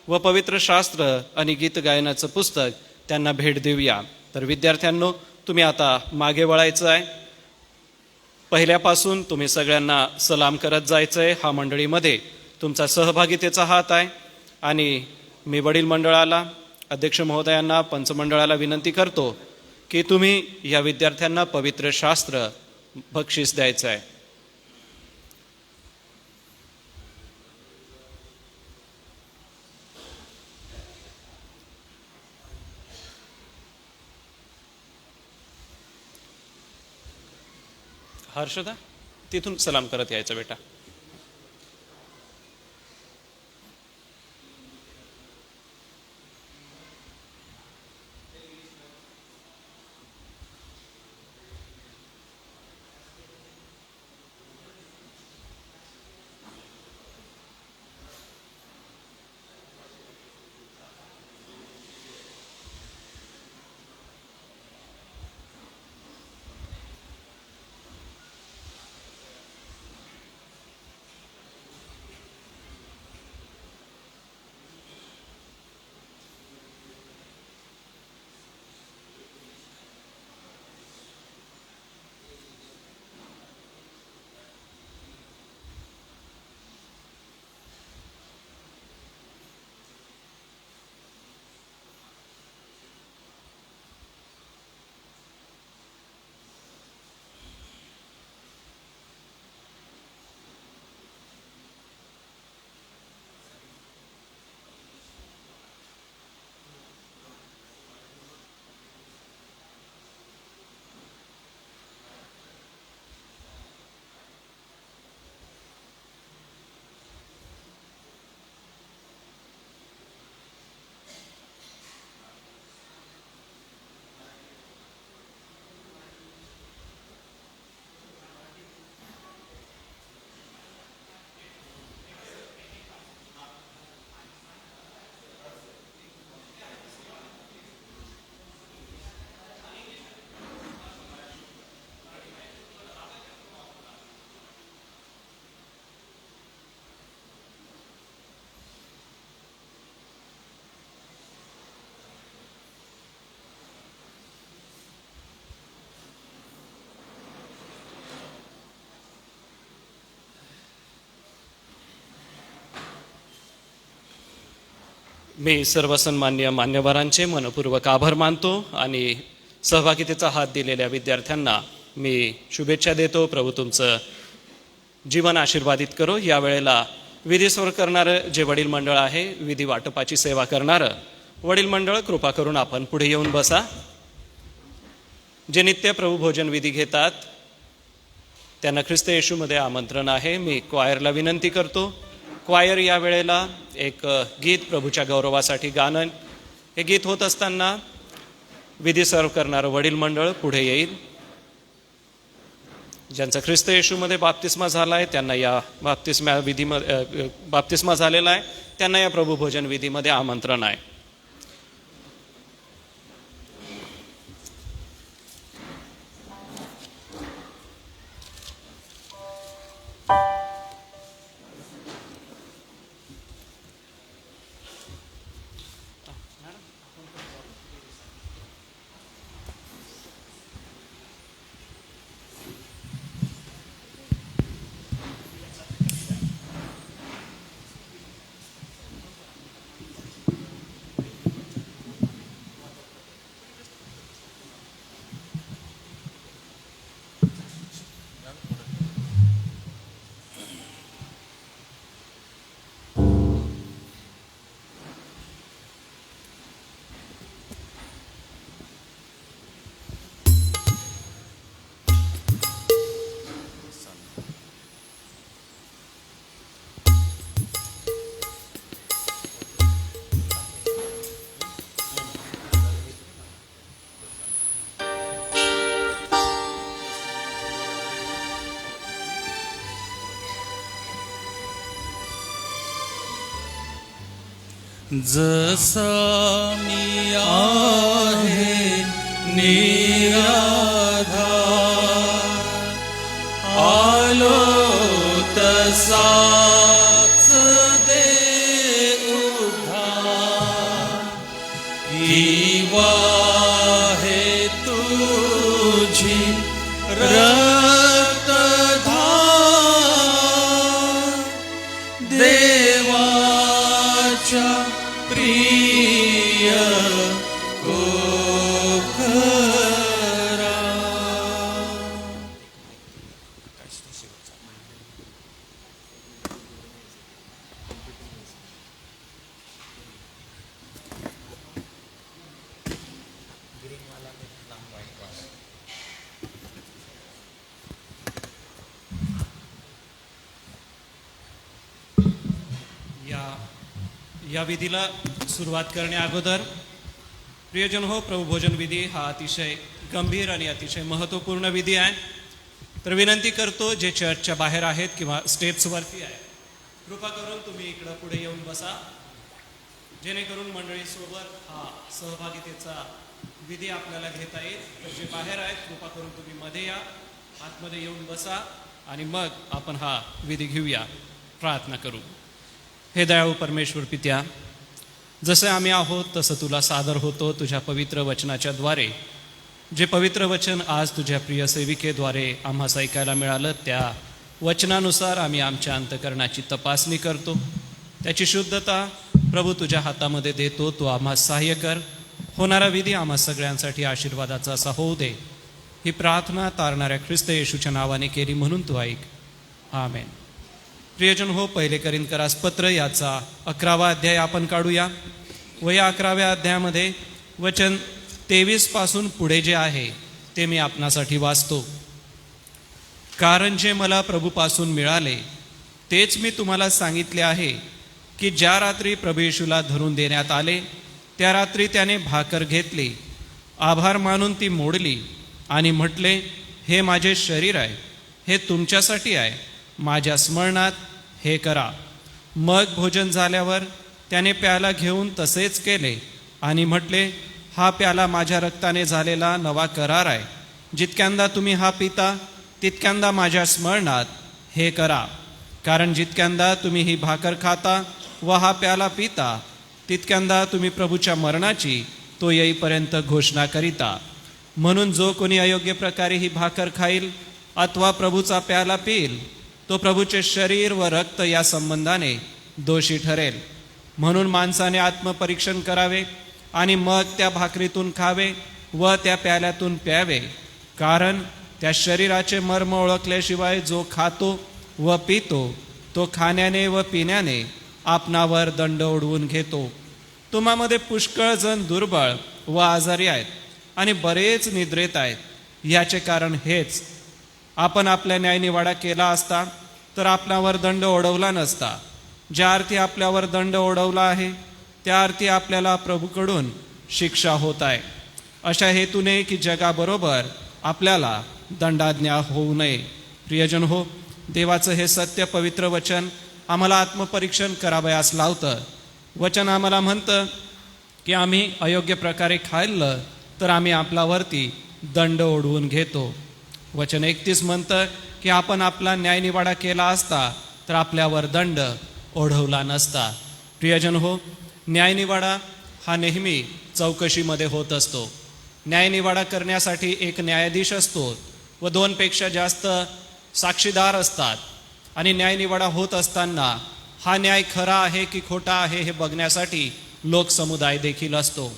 व पवित्र शास्त्र आणि गीत गायनाचं पुस्तक त्यांना भेट देऊया. तर विद्यार्थ्यांनो, तुम्ही आता मागे वळायचं आहे. पहिल्यापासून तुम्ही सगळ्यांना सलाम करत जायचं आहे. हा मंडळीमध्ये तुमचा सहभागितेचा हात आहे. आणि मी वडील मंडळाला, अध्यक्ष महोदयांना, पंचमंडळाला विनंती करतो की तुम्ही या विद्यार्थ्यांना पवित्र शास्त्र बक्षीस द्यायचं आहे. हर्षदा, तिथून सलाम करत यायचं बेटा. मी सर्व सन्मान्य मान्यवरांचे मनपूर्वक आभार मानतो आणि सहभागितेचा हात दिलेल्या विद्यार्थ्यांना मी शुभेच्छा देतो. प्रभू तुमचं जीवन आशीर्वादित करो. यावेळेला विधी स्वर करणारं जे वडील मंडळ आहे, विधी वाटपाची सेवा करणारं वडील मंडळ, कृपा करून आपण पुढे येऊन बसा. जे नित्य प्रभू भोजन विधी घेतात त्यांना ख्रिस्त येशूमध्ये आमंत्रण आहे. मी क्वायरला विनंती करतो, क्वायर या वेळेला एक गीत प्रभूच्या गौरवासाठी गाणं. हे गीत होत असताना विधी सर्व करणारं वडील मंडळ पुढे येईल. ज्यांचा ख्रिस्त येशूमध्ये बाप्तिस्मा झाला आहे त्यांना या बाप्तिस्मा झालेला आहे त्यांना या प्रभू भोजन विधीमध्ये आमंत्रण आहे. जसा मी आहे निराधार, आलो तसाच दे उद्धार. किंवा हे तुझी रक्तधार, देवाच्या प्रिय कोकरा. या विधीला सुरुवात करण्या अगोदर प्रियजन हो, प्रभू भोजन विधी हा अतिशय गंभीर आणि अतिशय महत्त्वपूर्ण विधी आहे. तर विनंती करतो जे चर्चच्या बाहेर आहेत किंवा स्टेप्सवरती आहे, कृपा करून तुम्ही इकडं पुढे येऊन बसा, जेणेकरून मंडळीसोबत हा सहभागितेचा विधी आपल्याला घेता येईल. तर जे बाहेर आहेत कृपा करून तुम्ही मध्ये या, आतमध्ये येऊन बसा आणि मग आपण हा विधी घेऊया. प्रार्थना करू. हे दयाळू परमेश्वर पित्या, जसे आम्ही आहोत तसं तुला सादर होतो तुझ्या पवित्र वचनाच्या द्वारे. जे पवित्र वचन आज तुझ्या प्रिय सेविकेद्वारे आम्हास ऐकायला मिळालं, त्या वचनानुसार आम्ही आमच्या अंतःकरणाची तपासणी करतो. त्याची शुद्धता प्रभू तुझ्या हातामध्ये देतो. तू आम्हास सहाय्य कर. होणारा विधी आम्हा सगळ्यांसाठी आशीर्वादाचा असा होऊ दे. ही प्रार्थना तारणाऱ्या ख्रिस्त येशूच्या नावाने केली म्हणून तू ऐक. आमेन. प्रियजन हो, पहिले करिंथकरास पत्र याचा 11वा अध्याय आपण काढूया. व या 11व्या अध्यायामध्ये वचन 23 पासून पुढे जे आहे ते मी आपणासाठी वाचतो. कारण जे मला प्रभूपासून मिळाले तेच मी तुम्हाला सांगितले आहे की ज्या रात्री प्रभू येशूला धरून देण्यात आले त्या रात्री त्याने भाकर घेतली, आभार मानून ती मोडली आणि म्हटले, हे माझे शरीर आहे, हे तुमच्यासाठी आहे, माझ्या स्मरणात हे करा. मग भोजन झाल्यावर त्याने प्याला घेऊन तसेच केले आणि म्हटले, हा प्याला माझ्या रक्ताने झालेला नवा करार आहे. जितक्यांदा तुम्ही हा पिता तितक्यांदा माझ्या स्मरणात हे करा. कारण जितक्यांदा तुम्ही ही भाकर खाता व हा प्याला पिता तितक्यांदा तुम्ही प्रभूच्या मरणाची तो येईपर्यंत घोषणा करिता. म्हणून जो कोणी अयोग्य प्रकारे ही भाकर खाईल अथवा प्रभूचा प्याला पिईल तो प्रभूचे शरीर व रक्त या संबंधाने दोषी ठरेल. म्हणून माणसाने आत्मपरीक्षण करावे आणि मग त्या भाकरीतून खावे व त्या प्याल्यातून प्यावे. कारण त्या शरीराचे मर्म ओळखल्याशिवाय जो खातो व पितो तो खाण्याने व पिण्याने आपणावर दंड ओढवून घेतो. तुम्हामध्ये पुष्कळ जण दुर्बळ व आजारी आहेत आणि बरेच निद्रेत आहेत. याचे कारण हेच, आपण आपल्या न्यायनिवाडा केला असता तर आपल्यावर दंड ओढवला नसता. ज्या अर्थी आपल्यावर दंड ओढवला आहे त्या अर्थी आपल्याला प्रभूकडून शिक्षा होत आहे. अशा हेतूने की जगाबरोबर आपल्याला दंडाज्ञा होऊ नये. प्रियजन हो, देवाचं हे सत्य पवित्र वचन आम्हाला आत्मपरीक्षण करावयास लावतं. वचन आम्हाला म्हणतं की आम्ही अयोग्य प्रकारे खाल्लं तर आम्ही आपल्यावरती दंड ओढवून घेतो. वचन 31 म्हणतं की आपण आपला न्यायनिवाडा केला असता तर आपल्यावर दंड ओढवला नसता. प्रियजन हो, न्यायनिवाडा हा नेहमी चौकशीमध्ये होत असतो. न्यायनिवाडा करण्यासाठी एक न्यायाधीश असतो व 2पेक्षा जास्त साक्षीदार असतात. आणि न्यायनिवाडा होत असताना हा न्याय खरा आहे की खोटा आहे हे बघण्यासाठी लोकसमुदाय देखील असतो.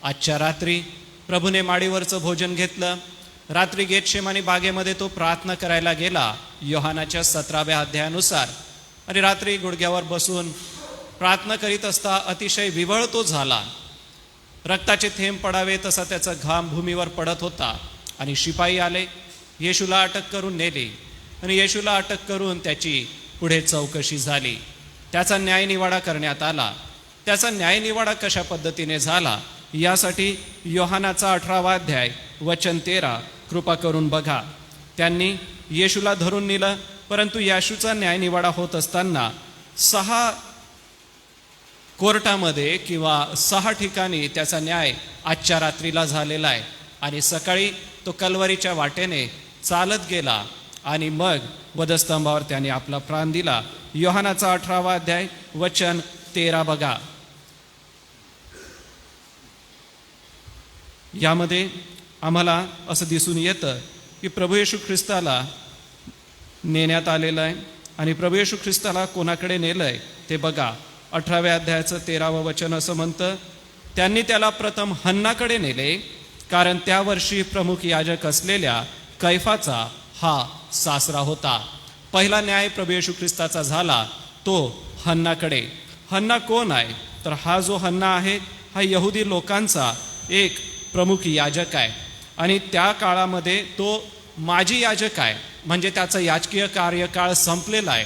आजच्या रात्री प्रभूने माडीवरचं भोजन घेतलं. रात्री गेतशेमानी बागेमध्ये तो प्रार्थना करायला गेला योहानाच्या 17व्या अध्यायानुसार. आणि रात्री गुडघ्यावर बसून प्रार्थना करीत असता अतिशय विव्हळ तो झाला. रक्ताचे थेंब पडावे तसा त्याचा घाम भूमीवर पडत होता. आणि शिपाई आले, येशूला अटक करून नेले. आणि येशूला अटक करून त्याची पुढे चौकशी झाली. त्याचा न्यायनिवाडा करण्यात आला. त्याचा न्यायनिवाडा कशा पद्धतीने झाला यासाठी योहानाचा 18वा अध्याय वचन 13 कृपा करून बघा. त्यांनी येशूला धरून नेलं, परंतु येशूचा न्यायनिवाडा होत असताना 6 कोर्टामध्ये किंवा 6 ठिकाणी त्याचा न्याय आजच्या रात्रीला झालेला आहे. आणि सकाळी तो कल्वरीच्या वाटेने चालत गेला आणि मग वधस्तंभावर त्याने आपला प्राण दिला. योहानाचा 18वा अध्याय वचन 13 बघा. यामध्ये आम्हाला असं दिसून येतं की प्रभू येशू ख्रिस्ताला नेण्यात आलेलं आहे. आणि प्रभू येशू ख्रिस्ताला कोणाकडे नेलंय ते बघा. 18व्या अध्यायाचं 13वं वचन असं म्हणतं, त्यांनी त्याला प्रथम हन्नाकडे नेले, कारण त्या वर्षी प्रमुख याजक असलेल्या कैफाचा हा सासरा होता. पहिला न्याय प्रभू येशू ख्रिस्ताचा झाला तो हन्नाकडे. हन्ना कोण आहे? तर हा जो हन्ना आहे हा यहुदी लोकांचा एक प्रमुख याजक आहे. आणि त्या काळामध्ये तो माजी याजक आहे, म्हणजे त्याचा याजकीय कार्यकाळ संपलेला आहे.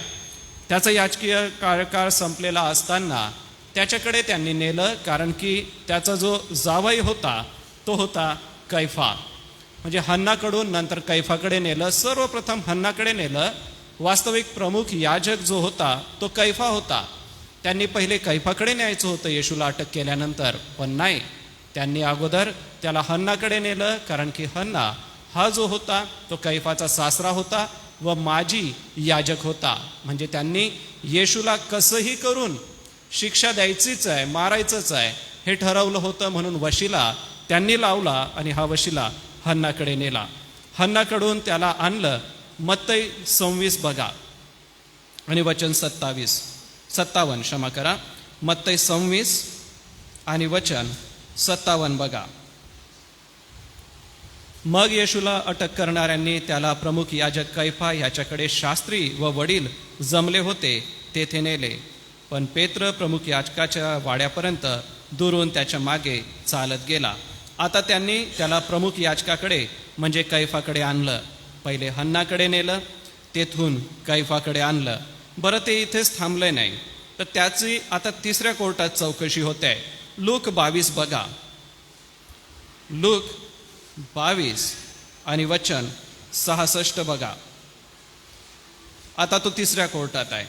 त्याचा याजकीय कार्यकाळ संपलेला असताना त्याच्याकडे त्यांनी नेलं, कारण की त्याचा जो जावई होता तो होता कैफा. म्हणजे हन्नाकडून नंतर कैफाकडे नेलं. सर्वप्रथम हन्नाकडे नेलं. वास्तविक प्रमुख याजक जो होता तो कैफा होता. त्यांनी पहिले कैफाकडे न्यायचं होतं येशूला अटक केल्यानंतर, पण नाही, त्यांनी अगोदर त्याला हन्नाकडे नेलं, कारण की हन्ना हा जो होता तो कैफाचा सासरा होता व माजी याजक होता. म्हणजे त्यांनी येशूला कसंही करून शिक्षा द्यायचीच आहे, मारायचंच आहे हे ठरवलं होतं. म्हणून वशिला त्यांनी लावला आणि हा वशिला हन्नाकडे नेला. हन्नाकडून त्याला आणलं. मत्तई 26 बघा आणि वचन 57 क्षमा करा. मत्तई 26 आणि वचन 57 बघा. मग येशूला अटक करणाऱ्यांनी त्याला प्रमुख याजक कैफा याच्याकडे शास्त्री व वडील जमले होते तेथे नेले. पण पेत्र प्रमुख याजकाच्या वाड्यापर्यंत दुरून त्याच्या मागे चालत गेला. आता त्यांनी त्याला प्रमुख याजकाकडे म्हणजे कैफाकडे आणलं. पहिले हन्नाकडे नेलं, तेथून कैफाकडे आणलं. बरं, ते इथेच थांबले नाही, तर त्याची आता 3ऱ्या कोर्टात चौकशी होते. लूक 22 बघा. लूक 22 आणि वचन 66 बघा. आता तो 3ऱ्या कोर्टात आहे.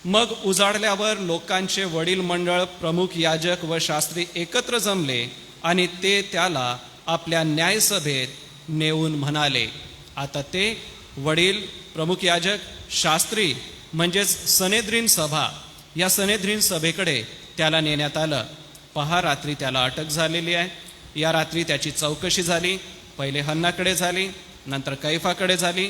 मग उजाडल्यावर लोकांचे वडील मंडळ, प्रमुख याजक व शास्त्री एकत्र जमले आणि ते त्याला आपल्या न्यायसभेत नेऊन म्हणाले. आता ते वडील, प्रमुख याजक, शास्त्री म्हणजेच सनेद्रीन सभा, या सनेद्रीन सभेकडे त्याला नेण्यात आलं. पहा, रात्री त्याला अटक झालेली आहे. या रात्री त्याची चौकशी झाली. पहिले हन्नाकडे झाली, नंतर कैफाकडे झाली.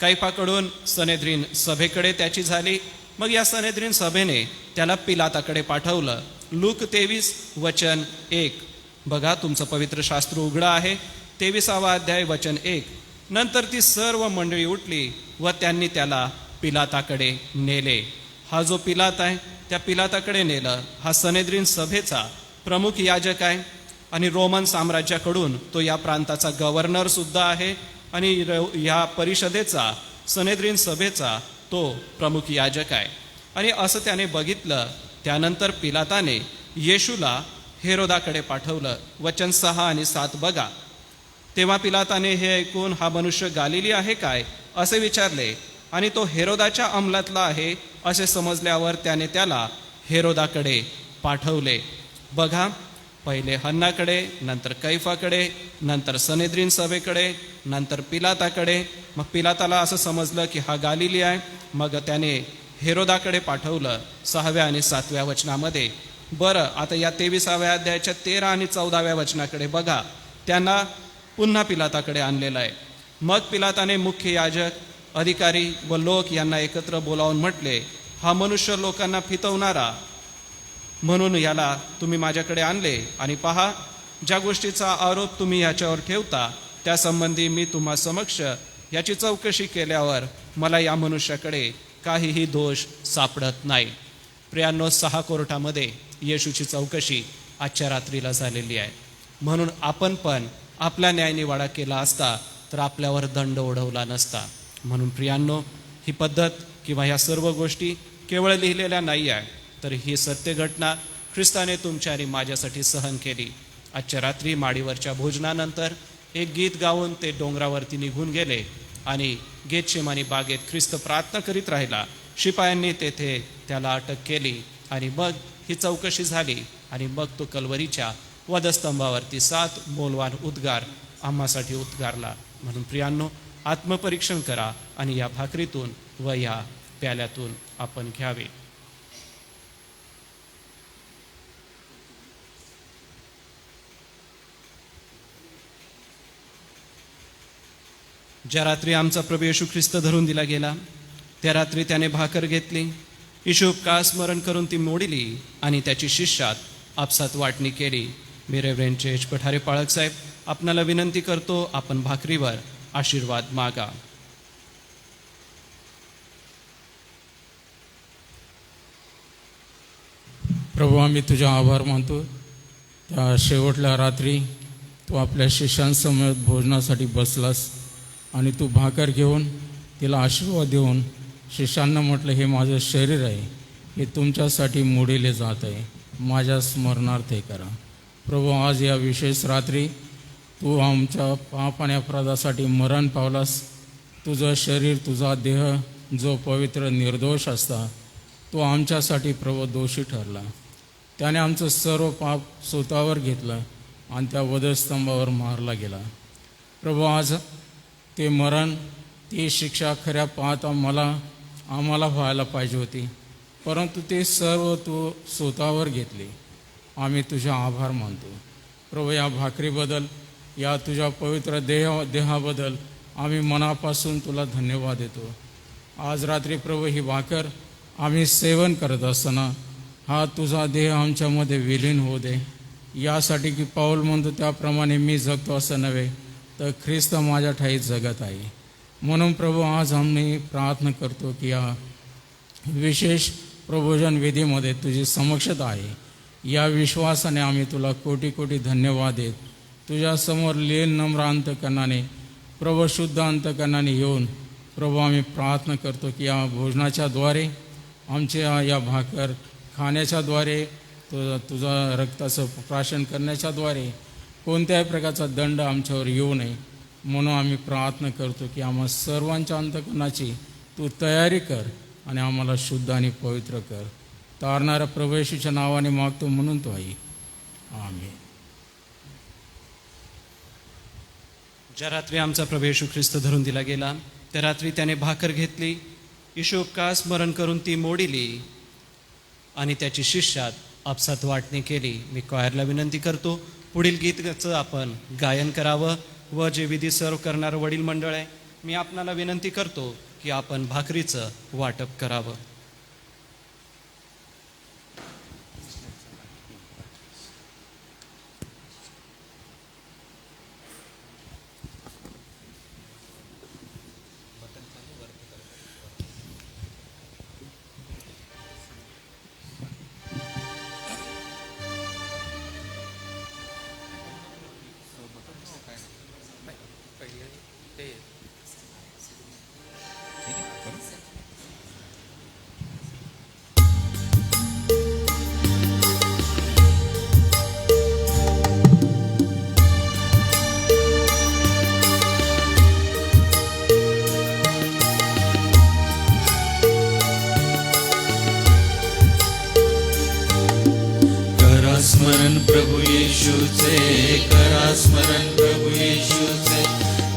कैफाकडून सनेद्रीन सभेकडे त्याची झाली मग या सनेद्रीन सभेने त्याला पिलाताकडे पाठवलं. लूक 23 वचन 1. बघा, तुमचं पवित्र शास्त्र उघडं आहे. 23वा अध्याय वचन 1. नंतर ती सर्व मंडळी उठली व त्यांनी त्याला पिलाताकडे नेले. हा जो पिलात आहे त्या पिलाताकडे नेलं. हा सनेद्रीन सभेचा प्रमुख याजक आहे आणि रोमन साम्राज्याकडून तो या प्रांताचा गव्हर्नर सुद्धा आहे आणि या परिषदेचा, सनेद्रीन सभेचा तो प्रमुख याजक आहे. आणि असं त्याने बघितलं. त्यानंतर पिलाताने येशूला हेरोदाकडे पाठवलं. वचन 6 आणि 7 बघा. तेव्हा पिलाताने हे ऐकून हा मनुष्य गालिली आहे काय असे विचारले आणि तो हेरोदाच्या अंमलातला आहे असे समजल्यावर त्याने त्याला हेरोदाकडे पाठवले. बघा, पहिले हन्नाकडे, नंतर कैफाकडे, नंतर सनेद्रीन सभेकडे, नंतर पिलाताकडे. मग पिलाताला असं समजलं की हा गालिली आहे. मग त्याने हेरोदाकडे पाठवलं 6व्या आणि 7व्या वचनामध्ये. बरं, आता या 23व्या अध्यायाच्या 13 आणि 14व्या वचनाकडे बघा. त्यांना पुन्हा पिलाताकडे आणलेलं आहे. मग पिलाताने मुख्य याजक, अधिकारी व लोक यांना एकत्र बोलावून म्हटले, हा मनुष्य लोकांना फितवणारा म्हणून याला तुम्ही माझ्याकडे आणले आणि पहा, ज्या गोष्टीचा आरोप तुम्ही याच्यावर ठेवता त्यासंबंधी मी तुम्हा समक्ष याची चौकशी केल्यावर मला या मनुष्याकडे काहीही दोष सापडत नाही. प्रियांनो, 6 कोर्टामध्ये येशूची चौकशी आजच्या रात्रीला झालेली आहे. म्हणून आपण पण आपला न्यायनिवाडा केला असता तर आपल्यावर दंड ओढवला नसता. म्हणून प्रियांनो, ही पद्धत किंवा ह्या सर्व गोष्टी केवळ लिहिलेल्या नाही आहे, तर ही सत्य घटना ख्रिस्ताने तुमच्या आणि माझ्यासाठी सहन केली. आजच्या रात्री माडीवरच्या भोजनानंतर एक गीत गाऊन ते डोंगरावरती निघून गेले आणि गेतशेमानी बागेत ख्रिस्त प्रार्थना करीत राहिला. शिपायांनी तेथे त्याला अटक केली आणि मग ही चौकशी झाली आणि मग तो कल्वरीच्या वधस्तंभावरती 7 मौल्यवान उद्गार आम्हासाठी उद्गारला. म्हणून प्रियांनो, आत्मपरीक्षण करा आणि या भाकरीतून व या प्याल्यातून आपण घ्यावे. ज्या रात्री आमचा प्रभू येशू ख्रिस्त धरून दिला गेला त्या रात्री त्याने भाकर घेतली, हिशोब स्मरण करून ती मोडली आणि त्याची शिष्यात आपसात वाटणी केली. मी रेव्हरेंड चेच पठारे पाळक साहेब आपणाला विनंती करतो, आपण भाकरीवर आशीर्वाद मागा. प्रभू, आम्ही तुझा आभार मानतो. त्या शेवटल्या रात्री तू आपल्या शिष्यांसमोर भोजनासाठी बसलास आणि तू भाकर घेऊन तिला आशीर्वाद देऊन शिष्यांना म्हटलं, हे माझं शरीर आहे, हे तुमच्यासाठी मोडिले जात आहे, माझ्या स्मरणार्थ हे करा. प्रभू, आज या विशेष रात्री तू आमच्या पाप आणि अपराधासाठी मरण पावलास. तुझं शरीर, तुझा देह जो पवित्र निर्दोष असता तो आमच्यासाठी प्रभू दोषी ठरला. त्याने आमचं सर्व पाप स्वतःवर घेतलं आणि त्या वधस्तंभावर मारला गेला. प्रभू, आज ते मरण, ती शिक्षा खऱ्या पाहता आम्हाला व्हायला पाहिजे होती, परंतु ते सर्व तू स्वतःवर घेतले. आम्ही तुझे आभार मानतो. प्रभू, या भाकरीबद्दल, या तुझ्या पवित्र देहाबद्दल आम्ही मनापासून तुला धन्यवाद देतो. आज रात्री प्रभू, ही भाकर आम्ही सेवन करत असताना हा तुझा देह आमच्यामध्ये विलीन होऊ दे, यासाठी की पाऊल म्हणतो त्याप्रमाणे मी जगतो असं नव्हे तर ख्रिस्त माझ्या ठाई जगत आहे. म्हणून प्रभू, आज आम्ही प्रार्थना करतो की या विशेष प्रभोजन विधीमध्ये तुझी समक्षता आहे. या विश्वासाने आम्ही तुला कोटी कोटी धन्यवाद देत तुझ्यासमोर लीन नम्र अंतकरणाने, प्रभू शुद्ध अंतकरणाने येऊन प्रभू आम्ही प्रार्थना करतो की या भोजनाच्याद्वारे, आमच्या या भाकर खाण्याच्याद्वारे, तुझा रक्ताचं प्राशन करण्याच्याद्वारे कोणत्याही प्रकारचा दंड आमच्यावर येऊ नये. म्हणून आम्ही प्रार्थना करतो की आम्हा सर्वांच्या अंतकरणाची तू तयारी कर आणि आम्हाला शुद्ध आणि पवित्र कर. तारणाऱ्या प्रभू येशूच्या नावाने मागतो म्हणून तो आहे. आमेन. ज्या रात्री आमचा प्रभू येशू ख्रिस्त धरून दिला गेला त्या रात्री त्याने भाकर घेतली, हिशोब स्मरण करून ती मोडिली आणि त्याची शिष्यात आपसात वाटणी केली. मी कॉयरला विनंती करतो, पुढील गीताचं आपण गायन करावं व जे विधी सर्व करणारं वडील मंडळ आहे, मी आपणाला विनंती करतो की आपण भाकरीचं वाटप करावं. येशूचे, करा स्मरण प्रभू येशूचे,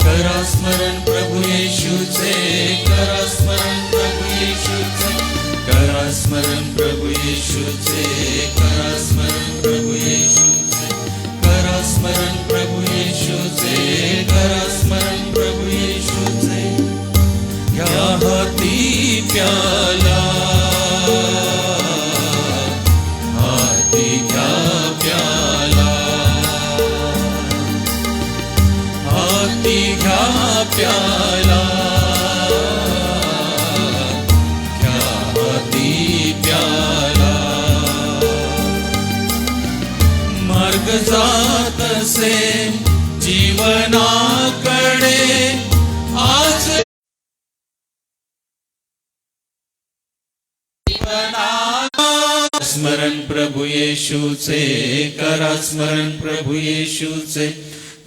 करा स्मरण प्रभू येशूचे, करा स्मरण प्रभू येशूचे, करा स्मरण प्रभू येशूचे, करा स्मरण प्रभू येशूचे, करा स्मरण प्रभू येशूचे, करा स्मरण प्रभू येशूचे. घ्या हाती प्याला, हाती घ्या प्याला, हाती घ्या प्याला, घ्या हाती प्याला. मार्ग जात असे जीवनाकडे, आज स्मरण प्रभू येशूचे, करा स्मरण प्रभू येशूचे,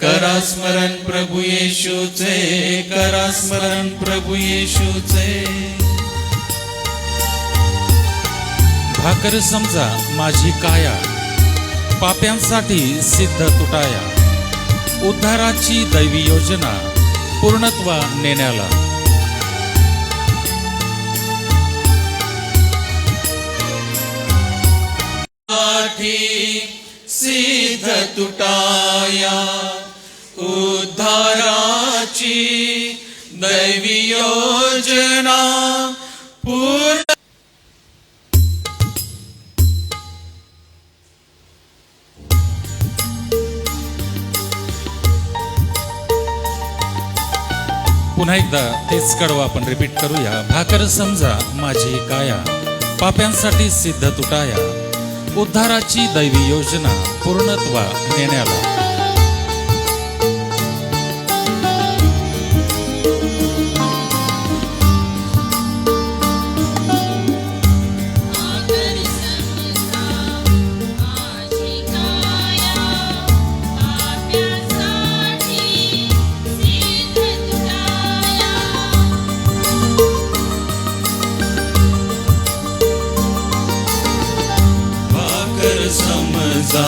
करा स्मरण प्रभू येशूचे, करा स्मरण प्रभू येशूचे. भाकर समजा माझी काया, पाप्यांसाठी सिद्ध तुटाया, उद्धाराची दैवी योजना पूर्णत्वा नेण्याला. सिद्ध तुटाया, उद्धाराची दैवी योजना पूर्ण. पुन्हा एकदा तेच कडवं आपण रिपीट करूया. भाकर समजा माझी काया, पाप्यांसाठी सिद्ध तुटाया, उद्धाराची दैवी योजना पूर्णत्वा नेण्याला. समजा